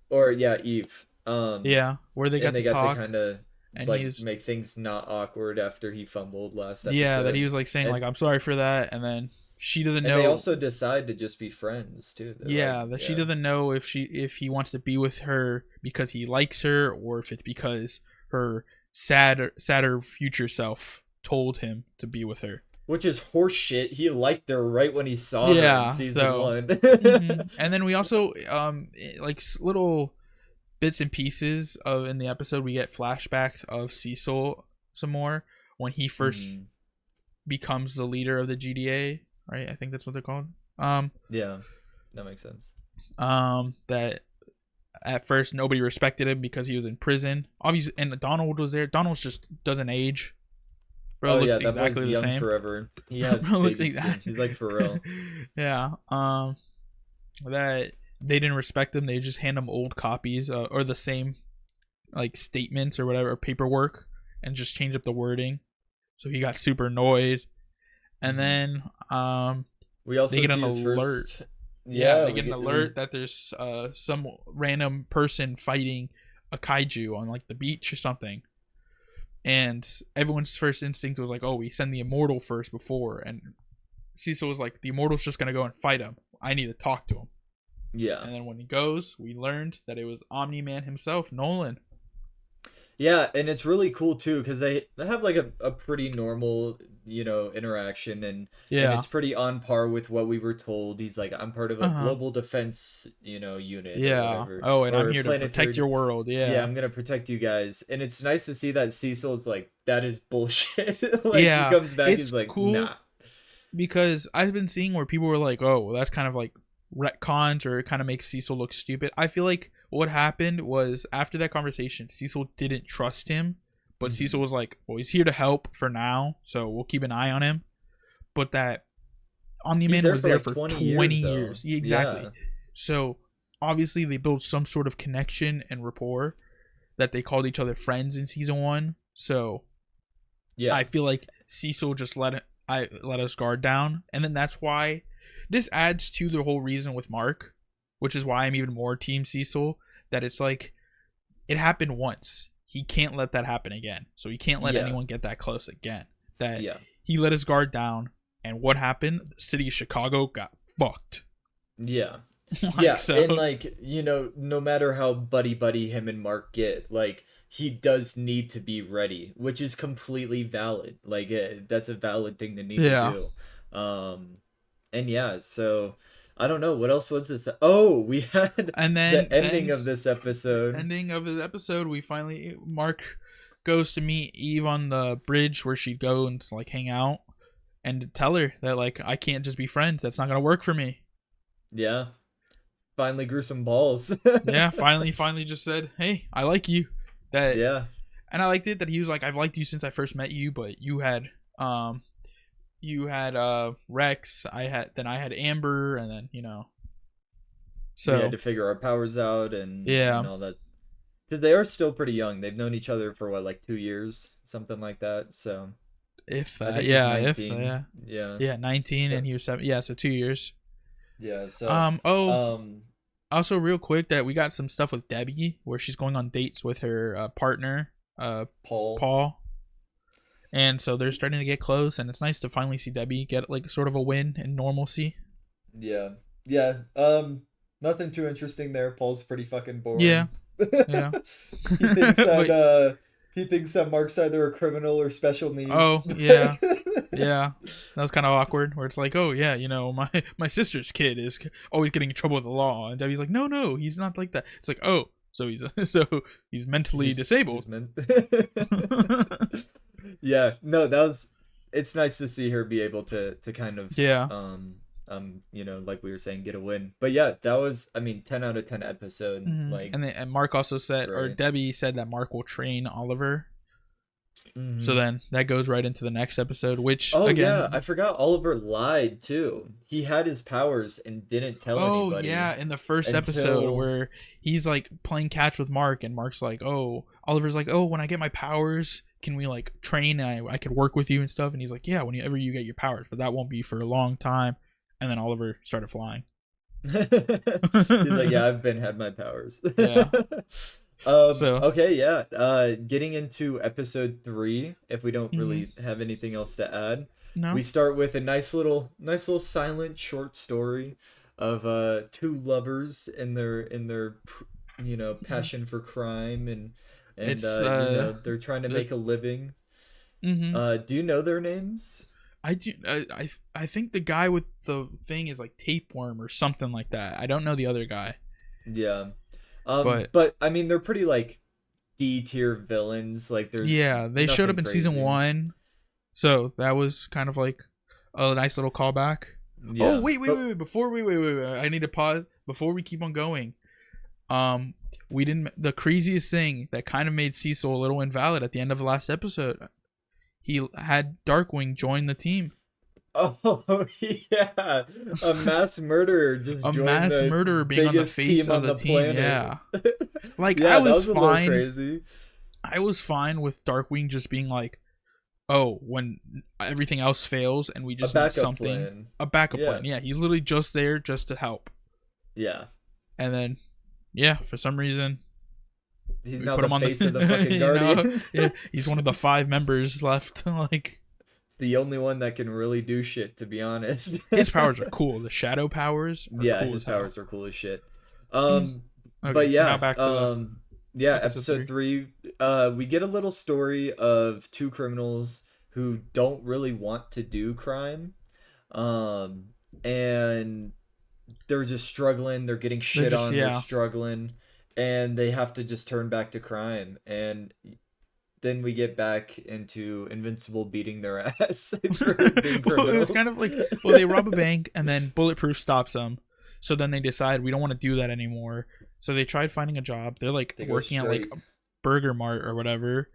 Or yeah, Eve. Yeah, where they got to talk. To kind of like make things not awkward after he fumbled last episode. Yeah, that he was like saying like I'm sorry for that, and then she doesn't know. They also decide to just be friends too. She doesn't know if he wants to be with her because he likes her, or if it's because her sadder future self told him to be with her. Which is horseshit. He liked her right when he saw her in season 1. Mm-hmm. And then we also like little bits and pieces of in the episode we get flashbacks of Cecil some more when he first becomes the leader of the GDA, right? I think that's what they're called. Yeah, that makes sense. That at first nobody respected him because he was in prison. Obviously, and Donald was there. Donald just doesn't age. Bro looks exactly the same. Forever. He has baby skin. He's like Pharrell. Yeah. That they didn't respect him. They just hand him old copies or the same like statements or whatever, or paperwork, and just change up the wording. So he got super annoyed. And then we also they get an alert. They get an alert that there's some random person fighting a kaiju on like the beach or something. And everyone's first instinct was like, oh, we send the Immortal first before. And Cecil was like, the Immortal's just going to go and fight him. I need to talk to him. Yeah. And then when he goes, we learned that it was Omni-Man himself, Nolan. Yeah, and it's really cool, too, because they have, like, a pretty normal, interaction, and it's pretty on par with what we were told. He's like, I'm part of a global defense, unit. Yeah. Oh, and I'm here to protect your world. Yeah, I'm going to protect you guys. And it's nice to see that Cecil's like, that is bullshit. Like, yeah. He comes back, he's like, cool nah. Because I've been seeing where people were like, oh, well, that's kind of like retcons, or it kind of makes Cecil look stupid. I feel like what happened was after that conversation, Cecil didn't trust him, but Cecil was like, well, he's here to help for now, so we'll keep an eye on him. But that Omni-Man was there for 20 years. Yeah, exactly. Yeah. So obviously they built some sort of connection and rapport that they called each other friends in season 1. So yeah, I feel like Cecil just let us guard down, and then that's why this adds to the whole reason with Mark, which is why I'm even more team Cecil, that it's like it happened once. He can't let that happen again. So he can't let anyone get that close again. That he let his guard down, and what happened? The city of Chicago got fucked. Yeah. Like, so. And like, no matter how buddy him and Mark get, like, he does need to be ready, which is completely valid. Like, that's a valid thing to need to do. And yeah, so I don't know what else was this. Oh, we had the ending of this episode. We finally Mark goes to meet Eve on the bridge where she'd go and like hang out and tell her that like I can't just be friends. That's not gonna work for me. Yeah. Finally grew some balls. Yeah, finally just said, hey, I like you. That And I liked it that he was like, I've liked you since I first met you, but um you had Rex, I had Amber, and then We had so to figure our powers out yeah, and all that because they are still pretty young. They've known each other for what, like 2 years, something like that. So if I that, think he's yeah, if 19. yeah, Yeah. yeah, 19 Yeah. and he was 7, yeah, so 2 years. Yeah. So Oh, um also real quick that we got some stuff with Debbie where she's going on dates with her partner, Paul. Paul. And so they're starting to get close, and it's nice to finally see Debbie get like sort of a win in normalcy. Yeah. Yeah. Nothing too interesting there. Paul's pretty fucking Yeah, boring. yeah. He thinks that But Mark's either a criminal or special needs. oh yeah, yeah. That was kind of awkward. Where it's like, oh yeah, my sister's kid is always getting in trouble with the law, and Debbie's like, no, no, he's not like that. It's like, oh, so he's so he's mentally disabled. He's meant. Yeah, no, that was. It's nice to see her be able to kind of Yeah. like we were saying, get a win. But yeah, that was, I mean, 10 out of 10 episode. Like, And Mark also said, or great. Debbie said that Mark will train Oliver. So Mhm. then that goes right into the next episode, which Oh again, yeah, I forgot Oliver lied too. He had his powers and didn't tell oh anybody yeah, in the first episode until. where he's like playing catch with Mark, and Mark's like, oh, Oliver's like, oh, when I get my powers, can we like train and I could work with you and stuff? And he's like, yeah, whenever you get your powers, but that won't be for a long time. And then Oliver started flying. He's like, yeah, I've been had my powers. Yeah. So Okay, yeah. Getting into episode 3, if we don't mhm. really have anything else to add, No, we start with a nice little silent short story of two lovers and their Mhm. passion for crime and It's they're trying to the make a living. hmm Do you know their names? I do I think the guy with the thing is like tapeworm or something like that. I don't know the other guy, Yeah. but But I mean, they're pretty like D tier villains. Like, there's yeah, they showed nothing up in season crazy. 1, so that was kind of like a nice little callback. Oh Yeah, wait, but wait, before wait, I need to pause before we keep on going. Um, we didn't the craziest thing that kind of made Cecil a little invalid at the end of the last episode. He had Darkwing join the team. oh yeah, a mass murderer just A joined mass the murderer being on the biggest face team of on the the team. planet. Yeah, like Yeah, that was a little crazy. I was fine with Darkwing just being like, oh, when everything else fails and we A just need backup something, plan. a backup Yeah, plan. Yeah, he's literally just there just to help. yeah. And then, yeah, for some reason, He's we now put the him on face of the fucking the, Guardians. yeah, he's one of the 5 members left. Like, The only one that can really do shit, to be honest. his powers are cool. The shadow powers are Yeah, cool his as hell. powers are cool as shit. Okay, But so now yeah, back to the yeah, episode episode 3. 3, we get a little story of two criminals who don't really want to do crime. Um, and they're just struggling, they're getting They're shit just on, they're yeah. struggling, and they have to just turn back to crime. And then we get back into Invincible beating their ass for being Well, it was criminals. kind of like, well, they rob a bank and then Bulletproof stops them. So then they decide we don't want to do that anymore. So they tried finding a job. They're like They go working at like straight. a burger mart or whatever.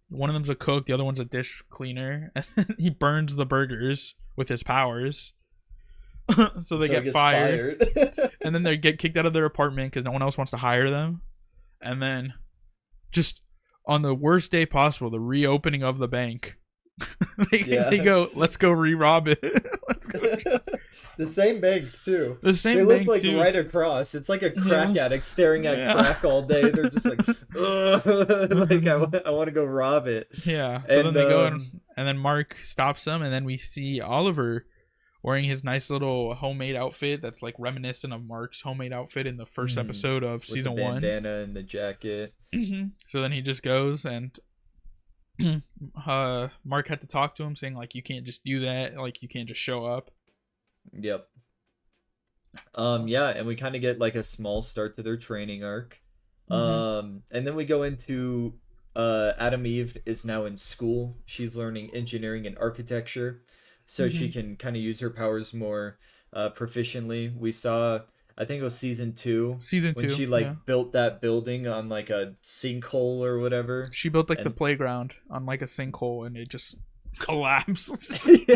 One of them's a cook, the other one's a dish cleaner. And he burns the burgers with his powers. So they So he get gets fired. fired. And then they get kicked out of their apartment because no one else wants to hire them. And then just on the worst day possible, the reopening of the bank. Yeah. They go, let's go re-rob it. Let's go. The same bank too. The They same live bank like too. right across. It's like a crack Yeah. addict staring at Yeah. crack all day. They're just like, ugh, like I want to go rob it. Yeah. So then And they go and then Mark stops them, and then we see Oliver wearing his nice little homemade outfit that's like reminiscent of Mark's homemade outfit in the first episode of with season the 1. bandana and the jacket. So then he just goes and Mark had to talk to him saying like you can't just do that, like you can't just show up. Yep. Yeah, and we kind of get like a small start to their training arc. And then we go into Adam Eve is now in school. She's learning engineering and architecture so she can kind of use her powers more proficiently. We saw I think it was season 2 Season when 2, she yeah. like built that building on like a sinkhole or whatever. She built like the And playground on like a sinkhole and it just collapsed. yeah,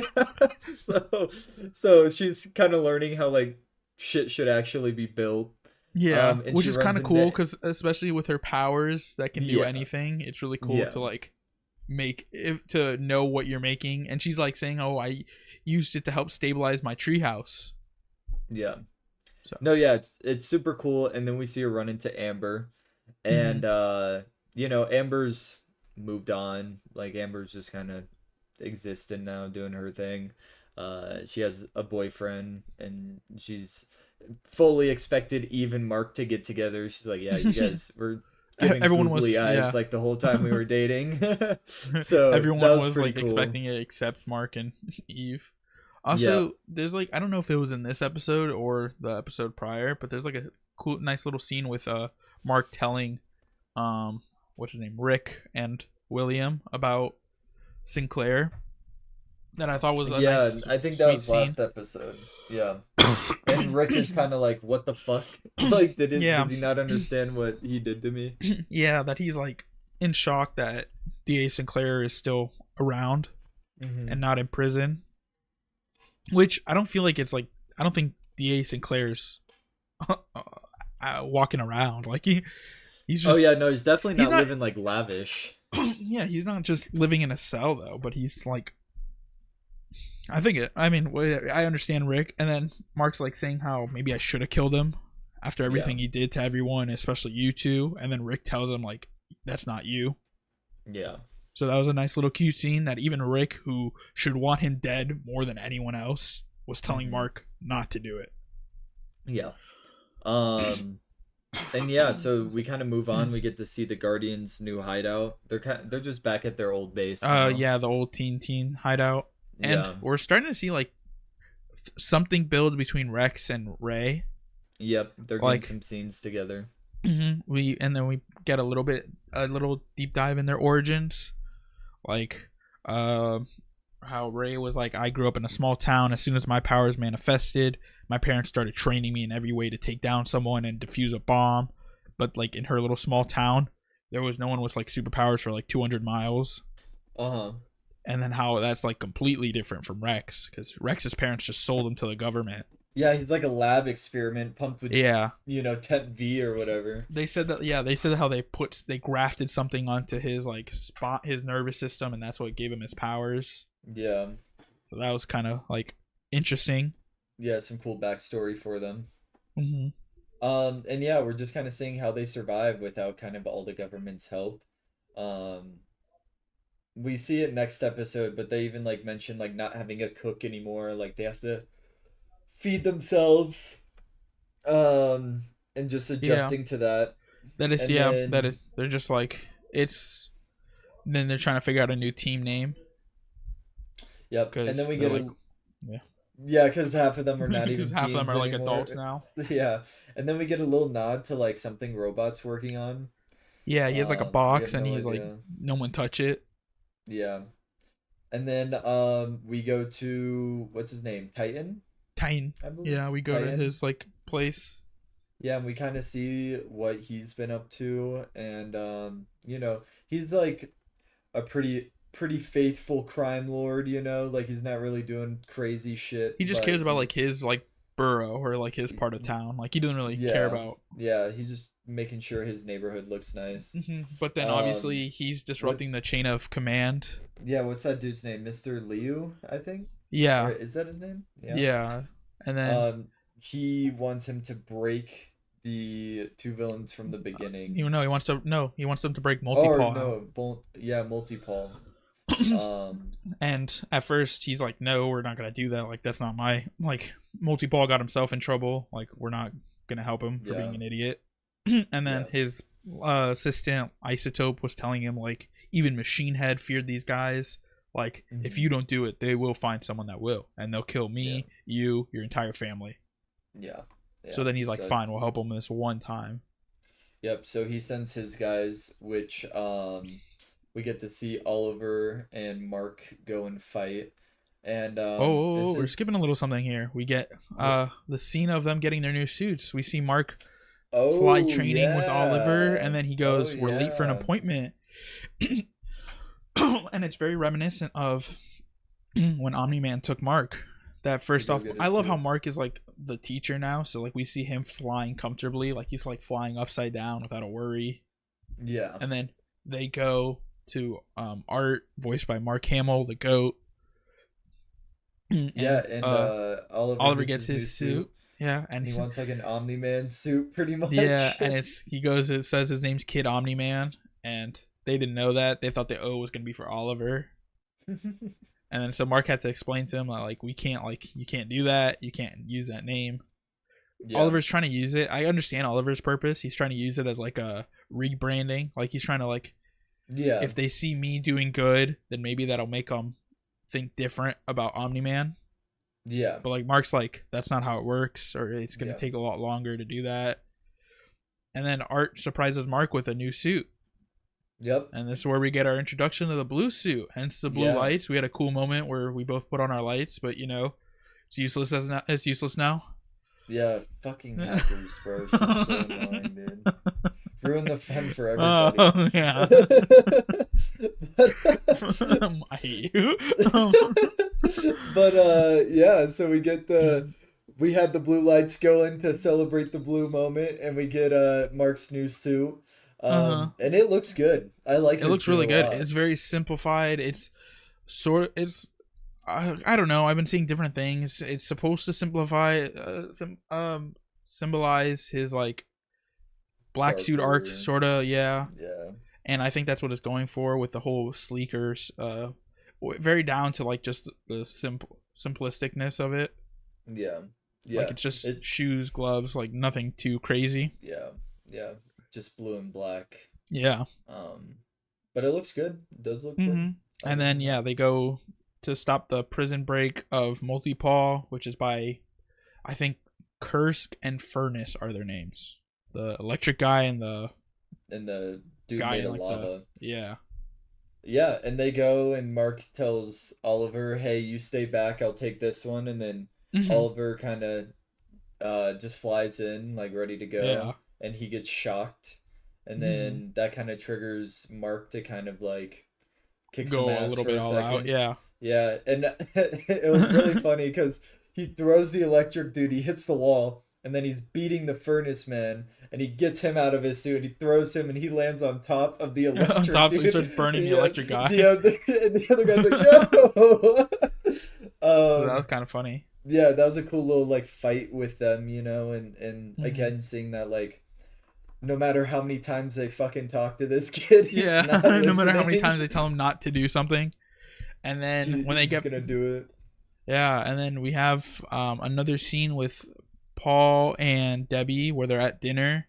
so so she's kind of learning how like shit should actually be built. Yeah, And which she is kind runs of cool into because especially with her powers that can do yeah, anything, it's really cool yeah, to like to know what you're making. And she's like saying, "Oh, I used it to help stabilize my treehouse." yeah. So, No, yeah, it's super cool. And then we see her run into Amber, mhm. and Amber's moved on. Like Amber's just kind of existing now, doing her thing. She has a boyfriend, and she's fully expected even Mark to get together. She's like, yeah, you guys were giving Everyone googly was, eyes yeah. like the whole time we were dating. So that Everyone was was pretty like cool. expecting it except Mark and Eve. Yep. Also, there's like I don't know if it was in this episode or the episode prior, but there's like a cool, nice little scene with Mark telling what's his name, Rick and William about Sinclair that I thought was a Yeah, nice I think that sweet was scene. last episode. Yeah. And Rick is kind of like, what the fuck? Like, Yeah, does he not understand what he did to me? yeah, that he's like in shock that DA Sinclair is still around Hmm. and not in prison. Which I don't feel like it's like I don't think DA Sinclair's walking around like he's Oh just yeah, no, he's definitely he's not not living like lavish. yeah, he's not just living in a cell though, but he's like I mean I understand Rick, and then Mark's like saying how maybe I should have killed him after Yeah, everything he did to everyone, especially you two, and then Rick tells him like that's not you. yeah, So that was a nice little cute scene that even Rick, who should want him dead more than anyone else, was telling hmm, Mark not to do it. yeah. Um, and yeah, so we kind of move on. We get to see the Guardians' new hideout. They're just back at their old base now. Yeah, the old teen hideout. And Yeah, we're starting to see like something build between Rex and Ray. yep, they're getting Like some scenes together. we and then we get a little deep dive in their origins. Like how Ray was like, I grew up in a small town. As soon as my powers manifested, my parents started training me in every way to take down someone and defuse a bomb. But like in her little small town, there was no one with like superpowers for like 200 miles. Uh huh. And then how that's like completely different from Rex because Rex's parents just sold him to the government. Yeah, he's like a lab experiment pumped with Yeah, Tep V or whatever. they said that. Yeah, they said how they grafted something onto his like spot his nervous system, and that's what gave him his powers. Yeah, So that was kind of like interesting. yeah, some cool backstory for them. Hmm. And yeah, we're just kind of seeing how they survive without kind of all the government's help. Um, we see it next episode, but they even like mention like not having a cook anymore. Like they have to feed themselves. Um, and just Yeah, adjusting to that. that is. And Yeah, that then is. They're just like it's. Then they're trying to figure out a new team name yep, and then because we they're get like, a yeah, yeah, because half of them are not because even half of them teens are like anymore. adults now. Yeah, and then we get a little nod to like something robots working on. Yeah, he has like a We box, have and no he's like, idea. no one touch it. Yeah. And then we go to what's his name? Titan, Titan. I believe. Yeah, we go to Titan. his like place. Yeah, and we kind of see what he's been up to, and he's like a pretty faithful crime lord, like he's not really doing crazy shit, He just but cares about like his like borough or like his part of town. Like he doesn't really care yeah. about. Yeah, he's just making sure his neighborhood looks nice. But then Um obviously he's what disrupting the chain of command. yeah, what's that dude's name? Mr. Liu, I think? Or Yeah, is that his name? Yeah. yeah. And then Um, he wants him to break the two villains from the beginning. you know he wants them to break Or multi-paw out. no, yeah, multi-Paul. And at first he's like, no, we're not gonna do that. Like that's not my like multi-paw got himself in trouble. Like we're not gonna help him for Yeah, being an idiot. And then yeah, his assistant Isotope was telling him like even Machine Head feared these guys. Like if hmm, you don't do it, they will find someone that will, and they'll kill yeah, me, you, your entire family. yeah, So yeah. then he's like, So, fine, we'll help him this one time. yep. So he sends his guys, which we get to see Oliver and Mark go and fight. And Oh, this we're skipping a is little something here. We get the scene of them getting their new suits. We see Mark fly oh training with Oliver, yeah, and then he oh goes, "We're late for an yeah. appointment," and it's very reminiscent of when Omni Man took Mark. That To first go off, get I his love how suit. Mark is like the teacher now, so like we see him flying comfortably, like he's like flying upside down without a worry. Yeah, And then they go to Art, voiced by Mark Hamill, the goat, yeah, and and Oliver Oliver gets gets his new his suit, suit. Yeah, and and he wants like an Omni Man suit, pretty yeah, much. and it says his name's Kid Omni Man, and they didn't know that. They thought the O was gonna be for Oliver. And then so Mark had to explain to him like we can't, like, you can't do that. You can't use that name. Yeah, Oliver's trying to use it. I understand Oliver's purpose. He's trying to use it as like a rebranding. Like he's trying to, like, yeah, if they see me doing good, then maybe that'll make them think different about Omni Man. yeah, But like Mark's like, that's not how it works, or it's gonna yeah. take a lot longer to do that. And then Art surprises Mark with a new suit. Yep. And this is where we get our introduction to the blue suit, hence the blue Yeah. lights. We had a cool moment where we both put on our lights, but it's useless it's useless now. Yeah. Fucking hackers, bro. She's so annoying, dude. Ruin the fun for everybody. Oh yeah. but, I hate you. but yeah, so we had the blue lights going to celebrate the blue moment, and we get Mark's new suit. Uh-huh. And it looks good. I like It his looks suit really a good. lot. It's very simplified. It's I don't know. I've been seeing different things. It's supposed to symbolize his like black suit arc, Darker. sort of, yeah. Yeah. And I think that's what it's going for with the whole sleekers, very down to like just the simplisticness of it. Yeah. Yeah. Like it's just shoes, gloves, like nothing too crazy. Yeah. Yeah. Just blue and black. Yeah. But it looks good. It does look Mm-hmm. good. And then yeah, they go to stop the prison break of Multipaw, which is by, I think, Kursk and Furnace are their names. The electric guy and the dude guy made in of like lava. yeah. Yeah, and they go, and Mark tells Oliver, "Hey, you stay back. I'll take this one." And then Mm-hmm. Oliver kind of just flies in, like ready to go, Yeah. and he gets shocked, and Mm-hmm. then that kind of triggers Mark to kind of like kick some Go a ass little for bit a all out. second. Yeah. Yeah, and it was really funny because he throws the electric dude, he hits the wall, and then he's beating the furnace man, and he gets him out of his suit, and he throws him, and he lands on top of the On electric top, so he dude. starts burning the Yeah, electric guy. the other guy's like, So yo! that was kind of funny. Yeah, that was a cool little like fight with them, and Mhm. again seeing that like no matter how many times they fucking talk to this kid, he's Yeah. not No matter how many listening. times they tell him not to do something, and then when they He's just get gonna do it. yeah, and then we have another scene with Paul and Debbie where they're at dinner,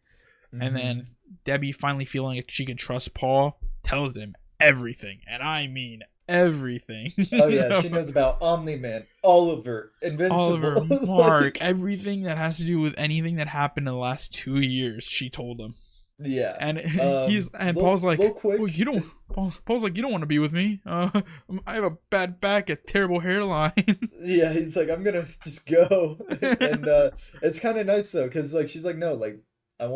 and then Debbie, finally feeling like she can trust Paul, tells him everything, and I mean everything. Oh yeah, she knows about Omni-Man, Oliver, Invincible. Oliver, Mark, everything that has to do with anything that happened in the last 2 years, she told him. Yeah. And Paul's like, quick. "Oh, you don't." Paul's like, "You don't want to be with me. I have a bad back, a terrible hairline." Yeah, he's like, I'm gonna just go, and it's kind of nice though, cause like she's like, no, like I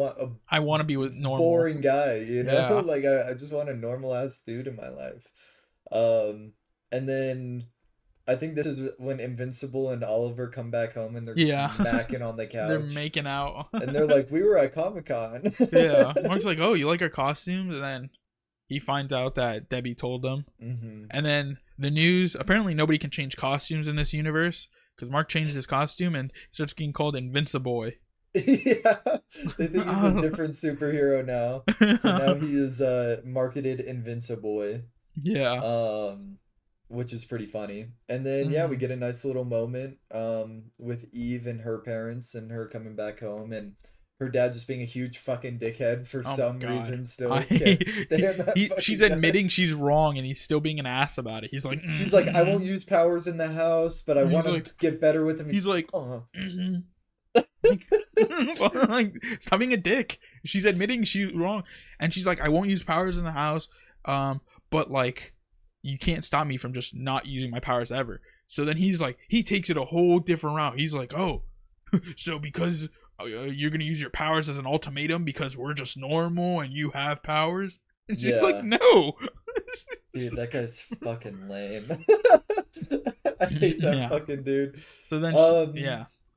want to be with normal. boring guy, you know, Yeah. like I just want a normal ass dude in my life. And then I think this is when Invincible and Oliver come back home, and they're just Yeah. macking on the couch. They're making out. And they're like, we were at Comic-Con. Yeah. Mark's like, "Oh, you like our costumes?" And then he finds out that Debbie told him. Mm-hmm. And then the news, apparently nobody can change costumes in this universe, because Mark changed his costume and starts getting called Invincible. Yeah, they think he's a different superhero now. So now he is marketed Invincible. Yeah. Which is pretty funny. And then yeah, we get a nice little moment with Eve and her parents and her coming back home, and her dad just being a huge fucking dickhead for Oh my some God. reason. Still can't stand that She's fucking guy. admitting she's wrong, and he's still being an ass about it. He's like, She's like, I won't use powers in the house, but I He's want to like- get better with him. He's like, uh like, stop being a dick. She's admitting she's wrong, and she's like, I won't use powers in the house, but like, you can't stop me from just not using my powers ever. So then he's like, he takes it a whole different route. He's like, oh, so because you're gonna use your powers as an ultimatum because we're just normal and you have powers. And she's like, no. Dude, that guy's fucking lame. I hate that fucking dude. So then,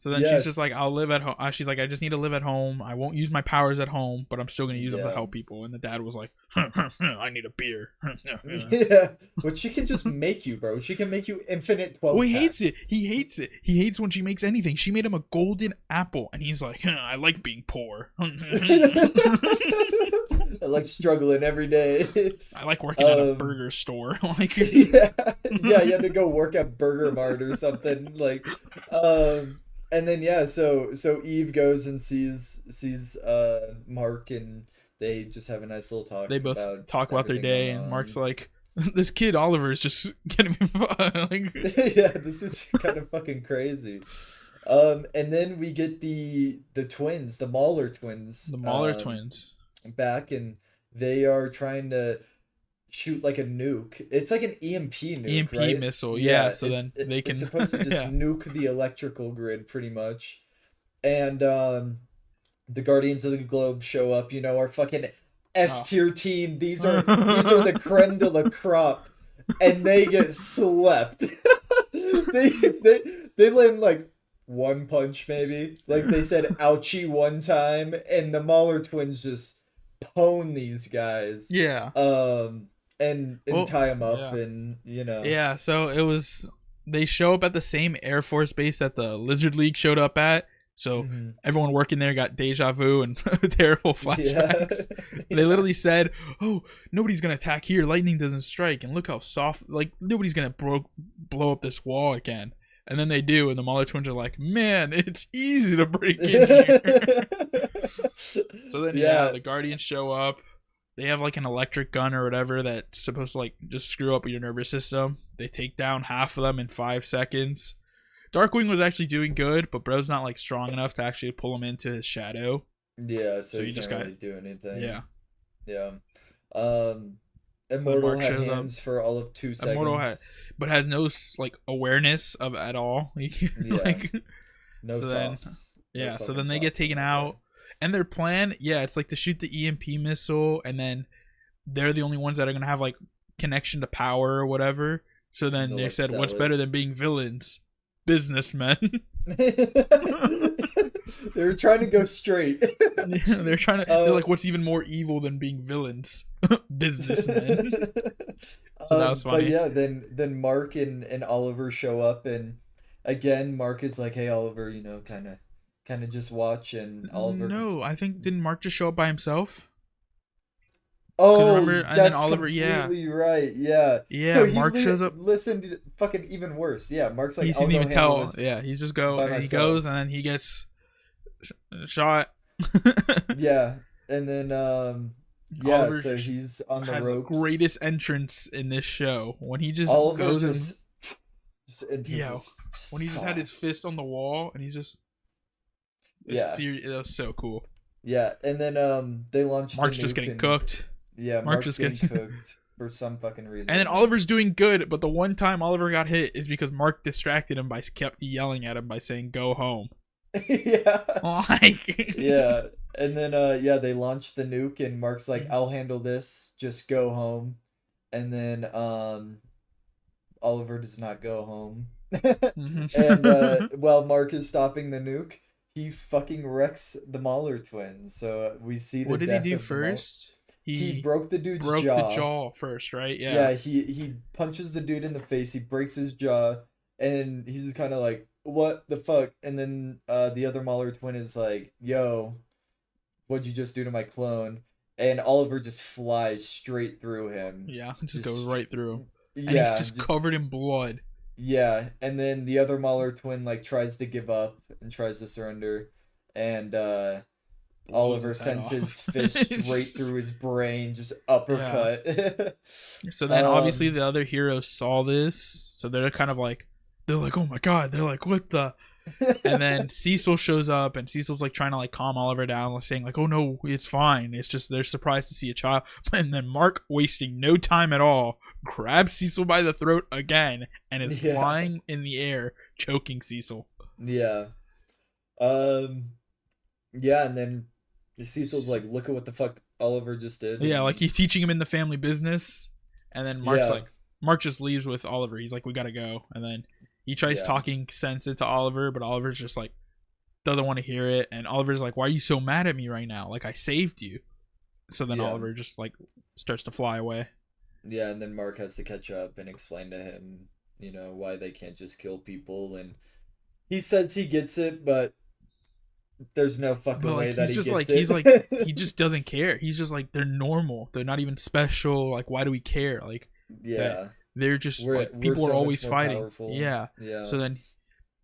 So then she's just like, I'll live at home. She's like, I just need to live at home. I won't use my powers at home, but I'm still going to use them to help people. And the dad was like, I need a beer. Yeah. But she can just make you, bro. She can make you infinite 12 Well, he hates it. He hates it. He hates when she makes anything. She made him a golden apple. And he's like, I like being poor. I like struggling every day. I like working at a burger store. Like, yeah, you had to go work at Burger Mart or something. Like, and then so Eve goes and sees Mark, and they just have a nice little talk. They both talk about their day, and Mark's like, "This kid Oliver is just getting me." Like, yeah, this is kind of fucking crazy. And then we get the twins, the Mauler twins. The Mauler twins back, and they are trying to shoot like a nuke. It's like an EMP nuke, right? missile. Yeah, so then they can. It's supposed to just nuke the electrical grid, pretty much. And the Guardians of the Globe show up. You know, our fucking S tier team. These are the creme de la crop, and they get slept. they land like one punch, maybe. Like they said, ouchie one time, and the Mauler twins just pwn these guys. Yeah. And tie them up, and you know. Yeah, so it was. They show up at the same Air Force base that the Lizard League showed up at. So everyone working there got deja vu and terrible flashbacks. Yeah. They literally said, "Oh, nobody's gonna attack here. Lightning doesn't strike, and look how soft. Like nobody's gonna blow up this wall again." And then they do, and the Mauler twins are like, "Man, it's easy to break in here." So then, the Guardians show up. They have like an electric gun or whatever that's supposed to like just screw up your nervous system. They take down half of them in 5 seconds. Darkwing was actually doing good, but bro's not like strong enough to actually pull him into his shadow. Yeah, so he just can't really do anything. Yeah. Immortal had hands for all of 2 seconds. Immortal but has no like awareness of at all. Like, no sauce. So then they get taken out. And their plan, it's like to shoot the EMP missile, and then they're the only ones that are going to have, like, connection to power or whatever. So then they said, what's better than being villains? Businessmen. They were trying to go straight. They're trying to, they're like, what's even more evil than being villains? Businessmen. So that was funny. But then Mark and Oliver show up, and again, Mark is like, hey, Oliver, you know, kind of just watch, and Oliver. No, I think didn't Mark just show up by himself? Oh, remember, and then Oliver, completely right. Yeah. So Mark shows up. Listen, fucking even worse. Yeah, Mark's like, he didn't even tell. Yeah, he's just and he goes, and then he gets shot. Yeah, and then Oliver so he's on the ropes. The greatest entrance in this show when he just Oliver goes when he just had his fist on the wall, and he's just. It was so cool. Yeah, and then they launched. Mark's just getting cooked. Yeah, Mark's just getting cooked for some fucking reason. And then Oliver's doing good, but the one time Oliver got hit is because Mark distracted him by kept yelling at him by saying "Go home." Yeah. Like. Yeah, and then they launched the nuke, and Mark's like, "I'll handle this. Just go home." And then Oliver does not go home. And while Mark is stopping the nuke, he fucking wrecks the Mauler twins. So we see the. What did he do first? He broke the dude's jaw. Broke the jaw first, right? Yeah. Yeah, he punches the dude in the face. He breaks his jaw, and he's kind of like, "What the fuck?" And then the other Mauler twin is like, "Yo, what'd you just do to my clone?" And Oliver just flies straight through him. Yeah, just goes right through him. And he's just covered in blood. Yeah, and then the other Mauler twin like tries to give up and tries to surrender, and Oliver sends his fist straight through his brain, just uppercut. Yeah. So then obviously the other heroes saw this, so they're kind of like, oh my god, they're like, what the? And then Cecil shows up, and Cecil's like trying to like calm Oliver down, like, saying like, oh no, it's fine, it's just they're surprised to see a child. And then Mark, wasting no time at all, grabs Cecil by the throat again and is Yeah. flying in the air, choking Cecil. Yeah. Um. Yeah, and then Cecil's like, "Look at what the fuck Oliver just did," Yeah, like and he's teaching him in the family business, and then yeah, Mark just leaves with Oliver. He's like, we gotta go, and then he tries yeah, talking sense into Oliver, but Oliver's just like doesn't want to hear it, and Oliver's like, why are you so mad at me right now? Like I saved you. So then yeah, Oliver just like starts to fly away. yeah, and then Mark has to catch up and explain to him, why they can't just kill people, and he says he gets it, but there's no But fucking like way that he's he just gets like he it. just doesn't care. He's just like they're normal. They're not even special. Like why do we care? Like that Yeah, they're just we're like we're people are so much always more fighting. powerful. Yeah. Yeah, So then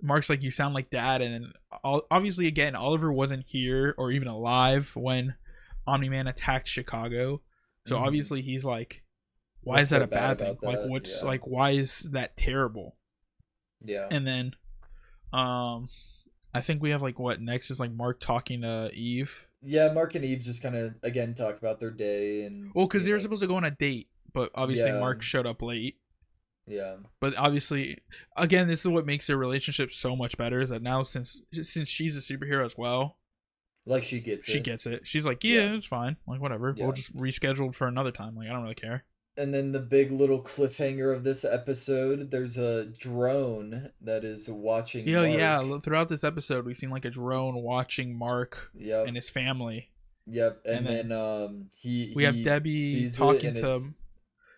Mark's like, you sound like dad, and then obviously again Oliver wasn't here or even alive when Omni Man attacked Chicago. So hmm obviously he's like, why what's is that so a bad bad thing? about Like that? what's Yeah, like why is that terrible? yeah, And then um I think we have like what next is like Mark talking to Eve. yeah. Mark and Eve just kind of again talk about their day, and Well, because they were supposed to go on a date, but obviously yeah, Mark showed up late. yeah, But obviously, again, this is what makes their relationship so much better. Is that now since she's a superhero as well, like she gets she it. gets it. She's like, Yeah, yeah, it's fine. Like whatever. We'll yeah. just reschedule for another time. Like I don't really care. And then the big little cliffhanger of this episode, there's a drone that is watching Yeah, Mark. yeah. Throughout this episode, we've seen like a drone watching Mark Yep, and his family, yep. and And then then he we have he Debbie sees it, talking and to it's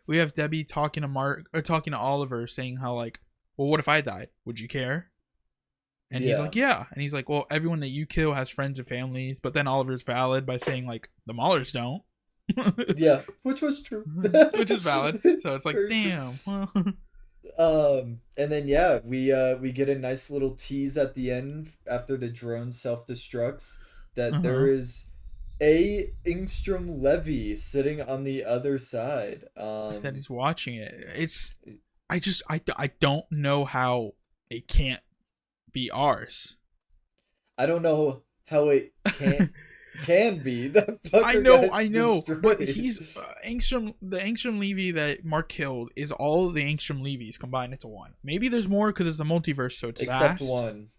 we have Debbie talking to Mark or talking to Oliver, saying how like, well, what if I died? Would you care? And he's yeah, like, yeah. And he's like, well, everyone that you kill has friends and families. But then Oliver's valid by saying like the Maulers don't, yeah, which was true. which is valid. So it's like, Very true. damn. And then yeah, we get a nice little tease at the end after the drone self destructs that there Uh-huh. is a Ingstrom Levy sitting on the other side. That he's watching it. It's I don't know how it can't be ours. I don't know how it can be. That fucker got I know, but destroyed. he's the Angstrom Levy that Mark killed is all of the Angstrom Levies combined into one. Maybe there's more because it's a multiverse, so it's Except vast. one.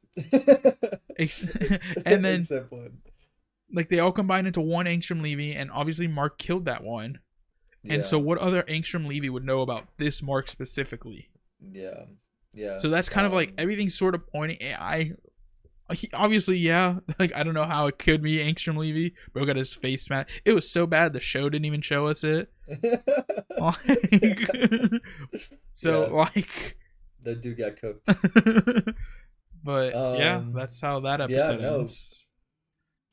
And then Except one. like they all combine into one Angstrom Levy, and obviously Mark killed that one. And Yeah. so, what other Angstrom Levy would know about this Mark specifically? Yeah. Yeah. So that's kind of like everything's sort of pointing. Obviously, yeah. Like I don't know how it could be Angstrom Levy. Bro got his face smashed. It was so bad the show didn't even show us it. Like, so Yeah, like, that dude got cooked. but yeah, Um that's how that yeah, episode no. ends.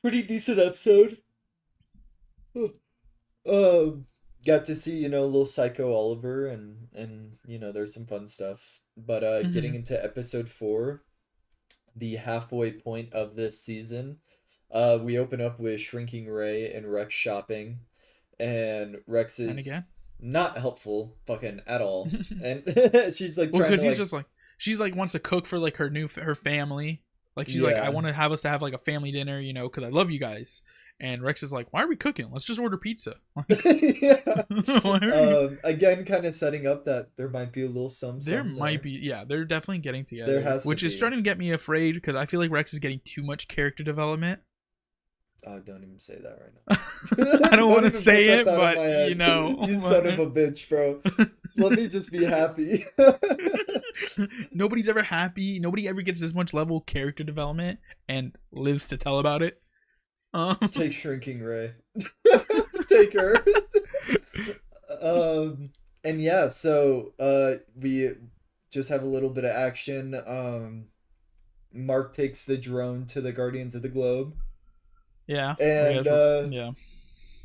Pretty decent episode. um got to see, little Psycho Oliver, and there's some fun stuff. But Hmm. getting into episode 4, the halfway point of this season. We open up with Shrinking Ray and Rex shopping, and Rex And is again, not helpful fucking at all. well, And she's like trying to because he's like, just like she's like wants to cook for like her family. Like she's like, I yeah. want to have us to have like a family dinner, because I love you guys. And Rex is like, why are we cooking? Let's just order pizza. Like, Yeah. why are you? Again, kind of setting up that there might be a little There some might there. be, yeah, they're definitely getting There together, has to which is be. starting to get me afraid because I feel like Rex is getting too much character development. Oh, don't even say that right now. I don't Don't want to even put say that it, thought in but my head. You son of a bitch, bro. Let me just be happy. Nobody's ever happy. Nobody ever gets this much level of character development and lives to tell about it. Um, Take Shrinking Ray. Take her. And yeah, so we just have a little bit of action. Mark takes the drone to the Guardians of the Globe, yeah, and yeah.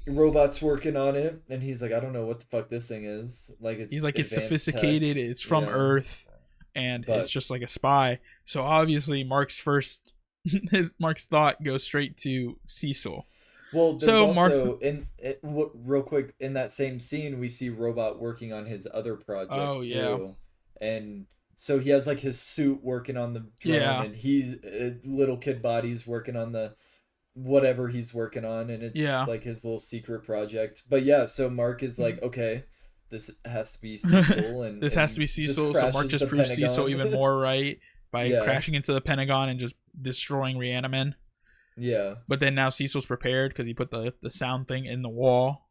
Robot's working on it, and he's like, I don't know what the fuck this thing is. Like, He's it's like, it's advanced tech. sophisticated. It's from Yeah, Earth, and it's but just like a spy. So obviously, Mark's thought goes straight to Cecil. well, there's So Mark, also real quick in that same scene we see Robot working on his other oh project yeah, too, and so he has like his suit working on the drone, yeah, and he's little kid body's working on the whatever he's working on, and it's yeah. like his little secret project. But yeah, so Mark is like, okay, this has to be Cecil, This has to be and just Cecil. So Mark crashes just the proves Cecil Pentagon. even more right by Yeah, crashing into the Pentagon and just destroying Reaniman. yeah, But then now Cecil's prepared because he put the sound thing in the wall.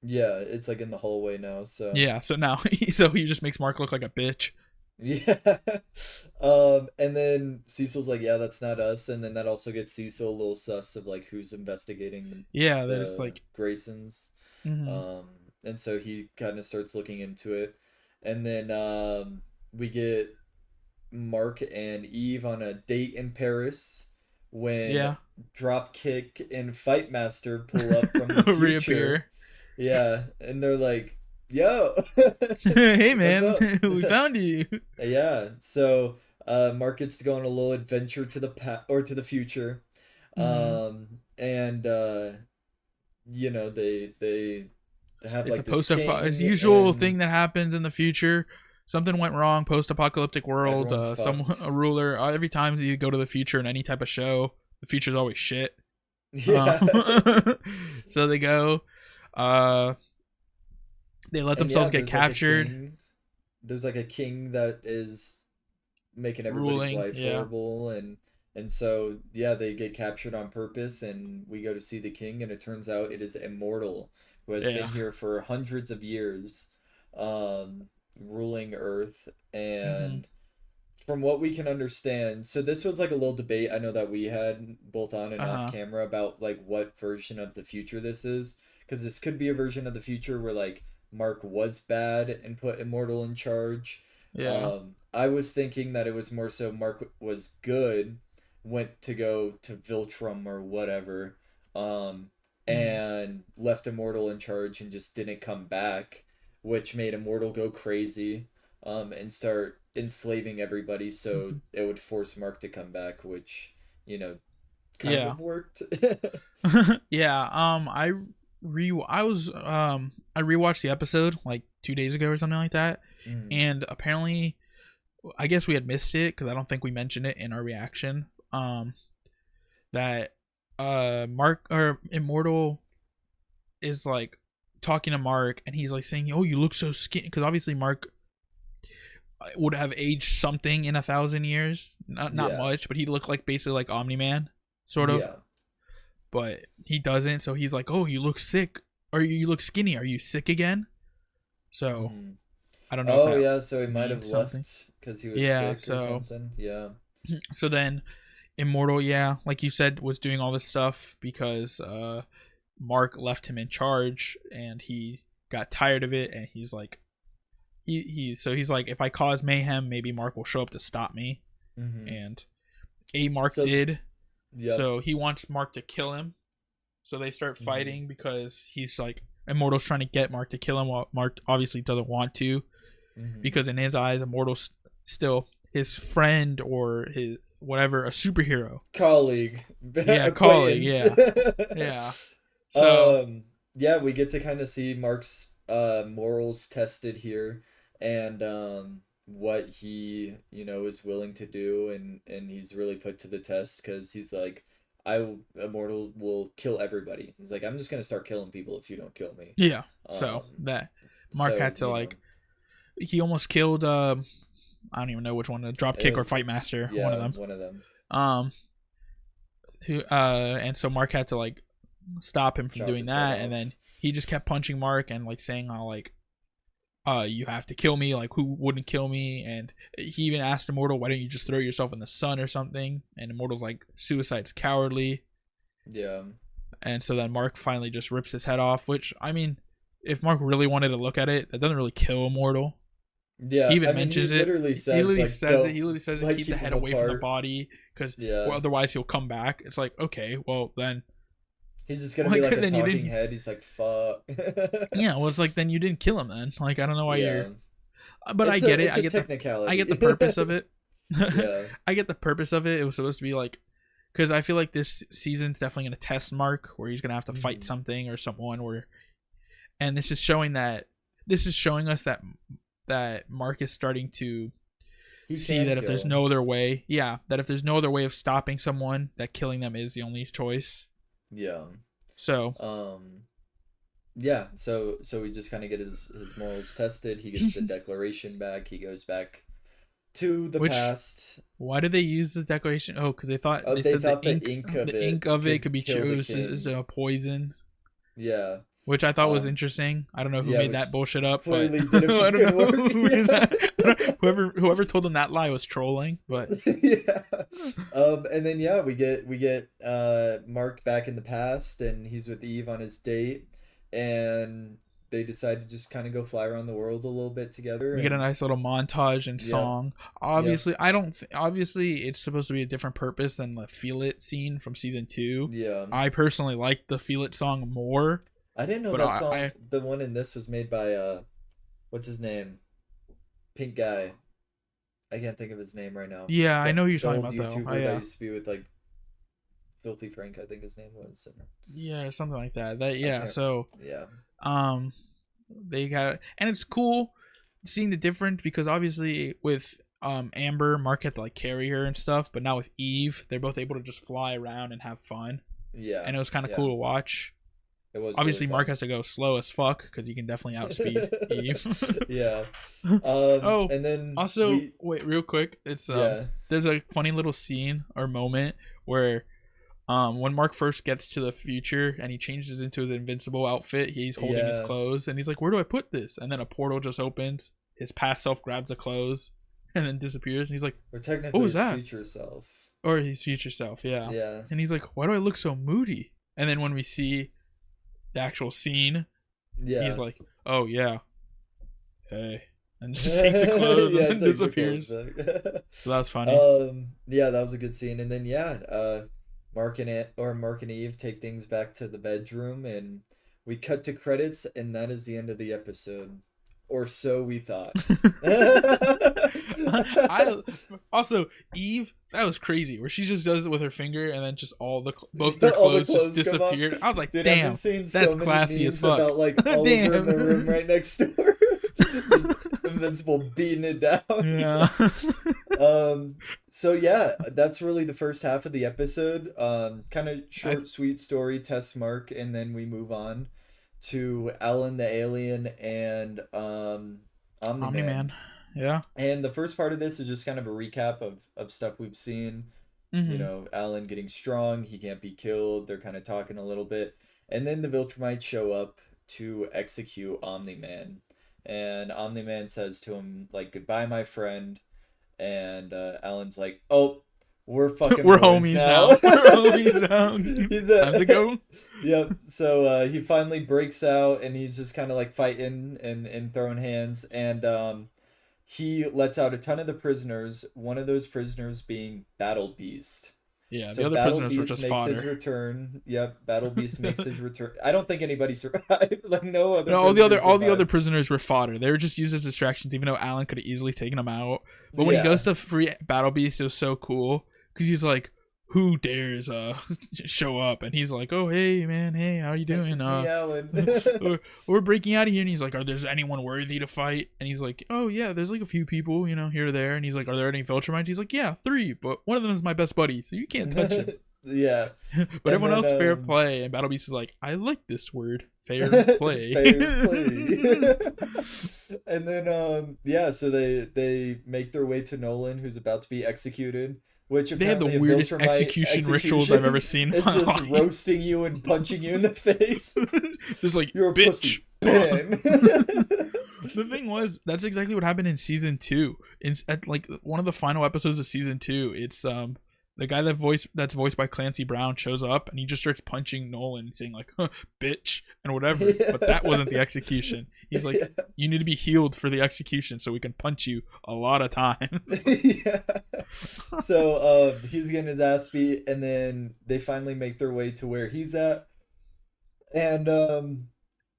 yeah. It's like in the hallway now. So Yeah, so now he just makes Mark look like a bitch. yeah. And then Cecil's like, yeah, that's not us, and then that also gets Cecil a little sus of like who's investigating Yeah, that it's the like, Graysons. mm-hmm. Um, and so he kind of starts looking into it, and then we get Mark and Eve on a date in Paris when Yeah, Dropkick and Fightmaster pull up from the future. reappear. Yeah, and they're like, "Yo, Hey what's man, up?" we found you. Yeah. So Mark gets to go on a little adventure to the or to the future, Mm-hmm. and they have It's a like this as king, usual thing and that happens in the future. Something went wrong. Post-apocalyptic world. everyone's Some fucked. a ruler. Every time you go to the future in any type of show, the future's always shit. Um, Yeah. so they go. Uh, they let And yeah, themselves get there's like a captured. king. There's like a king that is making everybody's Ruling. life Yeah. horrible, and so yeah, they get captured on purpose, and we go to see the king, and it turns out it is immortal, who has been Yeah. here for hundreds of years, um, ruling Earth. Mm-hmm. And from what we can understand, so this was like a little debate I know that we had both on and Uh off huh. camera about like what version of the future this is, because this could be a version of the future where like Mark was bad and put Immortal in charge. Yeah. I was thinking that it was more so Mark was good, went to go to Viltrum or whatever, um, Mm-hmm. and left Immortal in charge and just didn't come back, which made Immortal go crazy, and start enslaving everybody. So it would force Mark to come back, which you know kind Yeah. of worked. Yeah. I rewatched the episode like 2 days ago or something like that, Mm. and apparently, I guess we had missed it because I don't think we mentioned it in our reaction. That Mark or Immortal is like talking to Mark, and he's like saying, "Oh, you look so skinny," because obviously Mark would have aged something in 1,000 years, not Yeah, much, but he looked like basically like Omni Man, sort of, yeah. but he doesn't. So he's like, "Oh, you look sick, or you look skinny. Are you sick again?" So Mm. I don't know if Oh that yeah, so he might have means something. left because he was Yeah. sick or something. Yeah. So then Immortal, yeah, like you said, was doing all this stuff because Mark left him in charge, and he got tired of it, and he's like, he's like, if I cause mayhem, maybe Mark will show up to stop me, Mm-hmm. and Mark So, did. yep. So he wants Mark to kill him. So they start Mm-hmm. fighting because he's like, Immortal's trying to get Mark to kill him, while Mark obviously doesn't want to, Mm-hmm. because in his eyes, Immortal's still his friend or his whatever, a superhero. Colleague, Yeah, colleague. acquaintance. Yeah, yeah. So Yeah, we get to kind of see Mark's morals tested here, and what he is willing to do, and he's really put to the test because he's like, Immortal will kill everybody. He's like, I'm just gonna start killing people if you don't kill me. yeah, so Um, that Mark so had to like, he almost killed. I don't even know which one, the it Dropkick or was, Fightmaster, one of yeah, them. one of them. Um, and so Mark had to like stop him from Chop doing his head that, and off. then he just kept punching Mark and like saying how like, you have to kill me, like who wouldn't kill me, and he even asked Immortal, why don't you just throw yourself in the sun or something, and Immortal's like, suicide's cowardly. Yeah. And so then Mark finally just rips his head off, which, I mean, if Mark really wanted to look at it, that doesn't really kill Immortal. He Yeah, I even mean, he mentions it. literally He says literally like says it. don't He literally says it, like keep the keep head them away from the apart. body, because Yeah, otherwise he'll come back. It's like, okay, well then, he's just gonna be like like a then you talking didn't. head. He's like fuck. Yeah, well it's like then you didn't kill him then. Like I don't know why you're. Yeah, But I get it. it's I a get the. I get the technicality. purpose of it. Yeah. I get the purpose of it. It was supposed to be like, because I feel like this season's definitely gonna test Mark, where he's gonna have to fight Hmm. something or someone, where, and this is showing that, this is showing us that Mark is starting to He see can that if there's kill. no other way, yeah, that if there's no other way of stopping someone, that killing them is the only choice. Yeah. So Um. yeah, so we just kind of get his morals tested. He gets the declaration back. He goes back to the Which, past. why did they use the declaration? Oh, because Oh, they they said thought the ink of the it ink of it could could be kill the chose as king. a poison, Yeah. which I thought was Um. interesting. I don't know who Yeah, made which that bullshit up, but clearly didn't I don't fucking know work. who did Yeah. that. Whoever told them that lie was trolling, but Yeah. And then yeah, we get Mark back in the past, and he's with Eve on his date, and they decide to just kind of go fly around the world a little bit together, we get a and nice little montage and yep, song. yep, Obviously, I don't. Obviously, it's supposed to be a different purpose than the "Feel It" scene from season 2. yeah. I personally like the "Feel It" song more, I didn't know but that song. I The one in this was made by what's his name? Pink guy. I can't think of his name right now. yeah, I The know who you're the talking old about though. YouTuber that Yeah, used to be with like Filthy Frank, I think his name was. yeah, something like that. That I yeah. can't. So Yeah. um, they got, and it's cool seeing the difference because obviously with Amber, Mark had to like carry her and stuff, but now with Eve, they're both able to just fly around and have fun, Yeah. and it was kind of Yeah. cool to watch. It was really Obviously, Mark fun. has to go slow as fuck because he can definitely outspeed Eve. Yeah. Oh, And then also, we, wait, real quick, it's yeah, there's a funny little scene or moment where when Mark first gets to the future and he changes into his invincible outfit, he's holding his yeah. clothes and he's like, "Where do I put this?" And then a portal just opens. His past self grabs the clothes and then disappears. And he's like, Or "What technically was his that?" future self. Or his future self, yeah. Yeah. And he's like, "Why do I look so moody?" And then when we see the actual scene, Yeah. he's like, "Oh yeah, hey," and just takes the clothes and Yeah, it then takes the clothes disappears. back. So that's funny. Yeah, that was a good scene. And then yeah, Mark and Eve take things back to the bedroom, and we cut to credits, and that is the end of the episode. Or so we thought. I also Eve, that was crazy where she just does it with her finger and then just both their All the clothes just clothes come off. disappeared. I was like, Dude, I've been damn, seeing so that's many classy as memes fuck. about like Oliver in the room Damn. right next door. Just Invincible beating it down. Yeah. So yeah, that's really the first half of the episode. Kind of short, sweet story, test Mark, and then we move on to Alan the alien and Omni Man. Omni-Man. Yeah. And the first part of this is just kind of a recap of stuff we've seen. You Mm-hmm. know, Alan getting strong, he can't be killed. They're kind of talking a little bit. And then the Viltrumites show up to execute Omni Man. And Omni Man says to him, like, goodbye, my friend. And Alan's like, oh, we're fucking We're boys homies now. now. We're homies now. He's Time to go. Yep. So he finally breaks out, and he's just kind of like fighting and throwing hands. And he lets out a ton of the prisoners, one of those prisoners being Battle Beast. Yeah, the So other Battle prisoners were Beast just makes his fodder. return. Yep, Battle Beast makes his return. I don't think anybody survived. Like no other No, prisoners all the other survived. prisoners were fodder. They were just used as distractions, even though Alan could have easily taken them out. But when he Yeah. goes to free Battle Beast, it was so cool because he's like, "Who dares show up?" And he's like, "Oh hey man, hey, how you doing? It's me, Alan. We're breaking out of here." And he's like, "Are there anyone worthy to fight?" And he's like, "Oh yeah, there's like a few people, you know, here or there." And he's like, "Are there any Viltrumites?" He's like, "Yeah, 3, but one of them is my best buddy, so you can't touch him." Yeah. But And everyone then, else fair play, and Battle Beast is like, "I like this word, fair play." fair play. And then yeah, so they make their way to Nolan, who's about to be executed, which They have the apparently a weirdest Viltrumite execution rituals I've ever seen. It's just roasting you and punching you in the face. Just like, You're a bitch. pussy. Bam. The thing was, that's exactly what happened in season 2. At like one of the final episodes of season 2, it's the guy that's voiced by Clancy Brown shows up and he just starts punching Nolan, saying like, huh, "Bitch" and whatever. Yeah. But that wasn't the execution. He's like, Yeah. "You need to be healed for the execution, so we can punch you a lot of times." Yeah. So he's getting his ass beat, and then they finally make their way to where he's at. And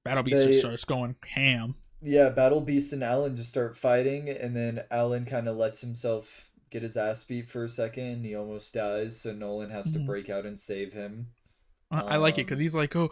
Battle Beast just starts going ham. yeah, Battle Beast and Alan just start fighting, and then Alan kind of lets himself get his ass beat for a second. He almost dies, so Nolan has to Mhm. break out and save him. I like it because he's like, "Oh,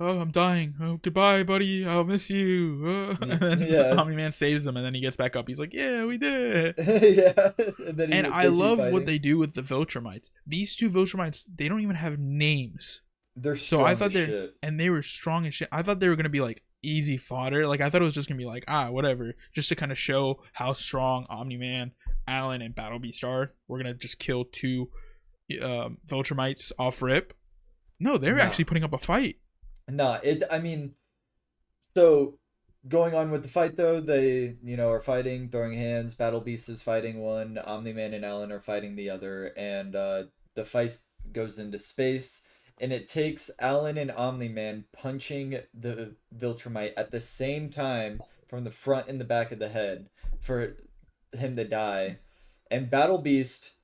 I'm dying. Oh, goodbye, buddy. I'll miss you." And then Yeah. Omni-Man saves him, and then he gets back up. He's like, "Yeah, we did it." Yeah, and then And I they keep love what fighting. they do with the Viltrumites. These two Viltrumites, they don't even have names. They're So I strong thought as shit. they were strong as shit. I thought they were gonna be like easy fodder. Like I thought it was just gonna be like whatever, just to kind of show how strong Omni Man, Alan, and Battle Beast are. We're gonna just kill two Viltrumites off rip. No, they're Nah, actually putting up a fight. nah. I mean, so going on with the fight though, they are fighting, throwing hands. Battle Beast is fighting one. Omni Man and Alan are fighting the other, and the fight goes into space. And it takes Alan and Omni Man punching the Viltrumite at the same time from the front and the back of the head for him to die. And Battle Beast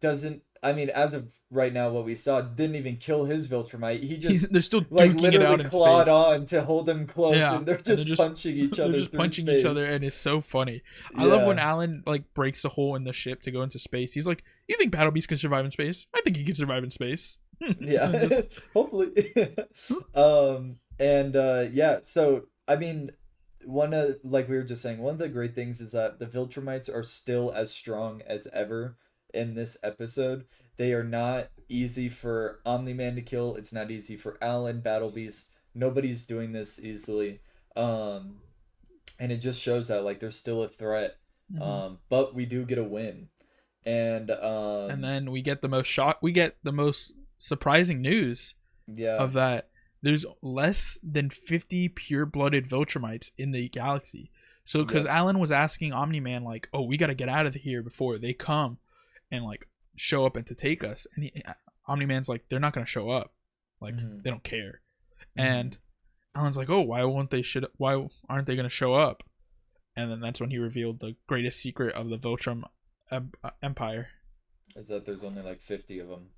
doesn't, I mean, as of right now, what we saw didn't even kill his Viltrumite. He just They're still like duking it literally out in clawed space. on to hold him close, Yeah, and they're and they're just just punching each they're other just through punching each other, space. and it's so funny. I love when Yeah, Alan like breaks a hole in the ship to go into space. He's like, "You think Battle Beast can survive in space? I think he can survive in space." And yeah, just hopefully. And yeah, so I mean, one of like we were just saying, one of the great things is that the Viltrumites are still as strong as ever in this episode. They are not easy for Omni Man to kill. It's not easy for Alan, Battle Beast. Nobody's doing this easily. Um, and it just shows that like there's still a threat. Mhm. But we do get a win. And and then we get the most shock. We get the most surprising news yeah, of that. There's less than 50 pure-blooded Viltrumites in the galaxy. So, because yep. Alan was asking Omni Man like, "Oh, we got to get out of here before they come and like show up and to take us," and Omni Man's like, "They're not gonna show up. Like, Hmm. they don't care." Hmm. And Alan's like, "Oh, why won't they? Why aren't they gonna show up?" And then that's when he revealed the greatest secret of the Viltrum Empire. Is that there's only like 50 of them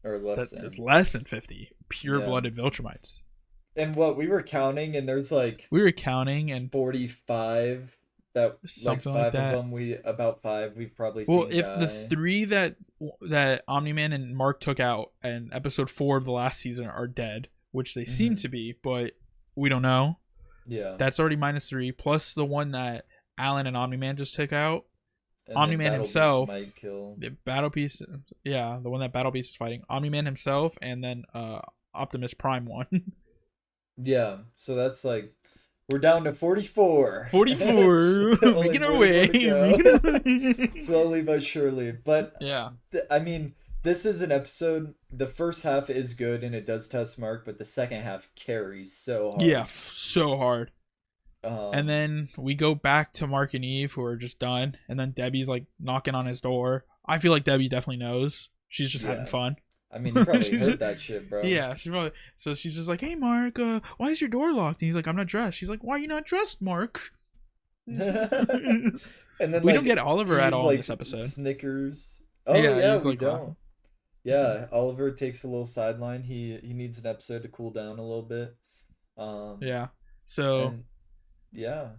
or less That there's than. less than 50 Yeah. pure-blooded Viltrumites. And what we were counting, and there's like We were counting, and 45 that like something like five of that. them about five we've probably Well, seen if the die. three that Omni Man and Mark took out in episode 4 of the last season are dead, which they seem Hmm. to be, but we don't know. Yeah. That's already -3, plus the one that Alan and Omni Man just took out. And Omni then Man Battle Beast himself, might kill. the Battle Beast, yeah, the one that Battle Beast is fighting, Omni Man himself, and then Optimus Prime one. Yeah. So that's like we're down to 44. 44, Only making our 44 way, to go. making our way. Slowly but surely. But Yeah, I mean, this is an episode. The first half is good and it does test Mark, but the second half carries so yeah, hard. so hard. And Um, then we go back to Mark and Eve, who are just done. And then Debbie's like knocking on his door. I feel like Debbie definitely knows. She's just having yeah. fun. I mean, you probably she's heard that shit, bro. Yeah, she's probably so she's just like, "Hey, Mark, why is your door locked?" And he's like, "I'm not dressed." She's like, "Why are you not dressed, Mark?" we And then don't like get Oliver at Eve all in like this episode. Snickers. Oh Yeah, yeah, Eve's we like, don't. Mhm. Yeah, Oliver takes a little sideline. He needs an episode to cool down a little bit. Um, Yeah. So and yeah,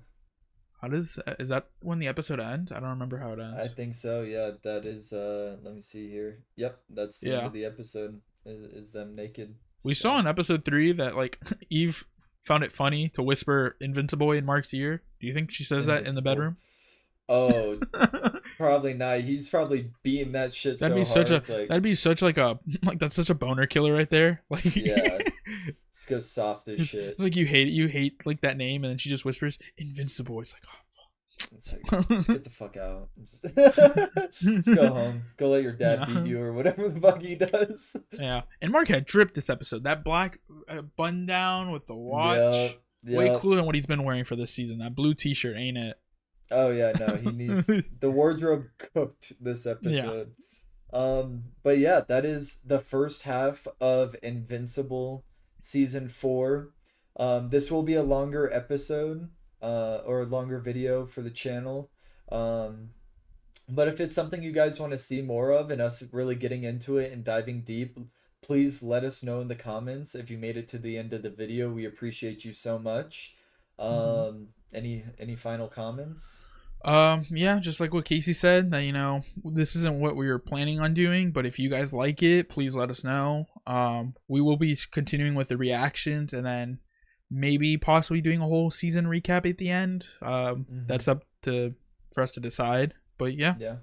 how does is that when the episode ends? I don't remember how it I ends. think so. Yeah, that is. Let me see here. Yep, that's the end Yeah, of the episode. Is them naked. we saw So in episode 3 that like Eve found it funny to whisper "Invincible" in Mark's ear. Do you think she says that in the invincible. bedroom? Oh, probably not. He's probably beating that shit that'd so be such a hard. Like, that'd be such like a like that's such a boner killer right there. Like yeah, just go soft as just, shit. like you hate like that name, and then she just whispers "Invincible." It's like, It's like, just oh. get the fuck out. Just go home. Go let your dad beat Yeah, you or whatever the fuck he does. yeah. And Mark had dripped this episode. That black button down with the watch, Yep. way Yep. cooler than what he's been wearing for this season. That blue T-shirt, ain't it? Oh yeah, no, he needs the wardrobe cooked this Yeah. episode. But yeah, that is the first half of Invincible season 4. This will be a longer episode, or a longer video for the channel. Um, but if it's something you guys want to see more of and us really getting into it and diving deep, please let us know in the comments. If you made it to the end of the video, we appreciate you so much. hmm Any final comments? Yeah, just like what Casey said, that this isn't what we were planning on doing, but if you guys like it, please let us know. We will be continuing with the reactions, and then maybe possibly doing a whole season recap at the end. Mm-hmm. That's up to for us to decide. But yeah, Yeah.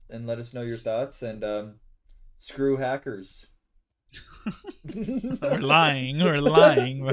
And let us know your thoughts and screw hackers. We're lying. We're lying.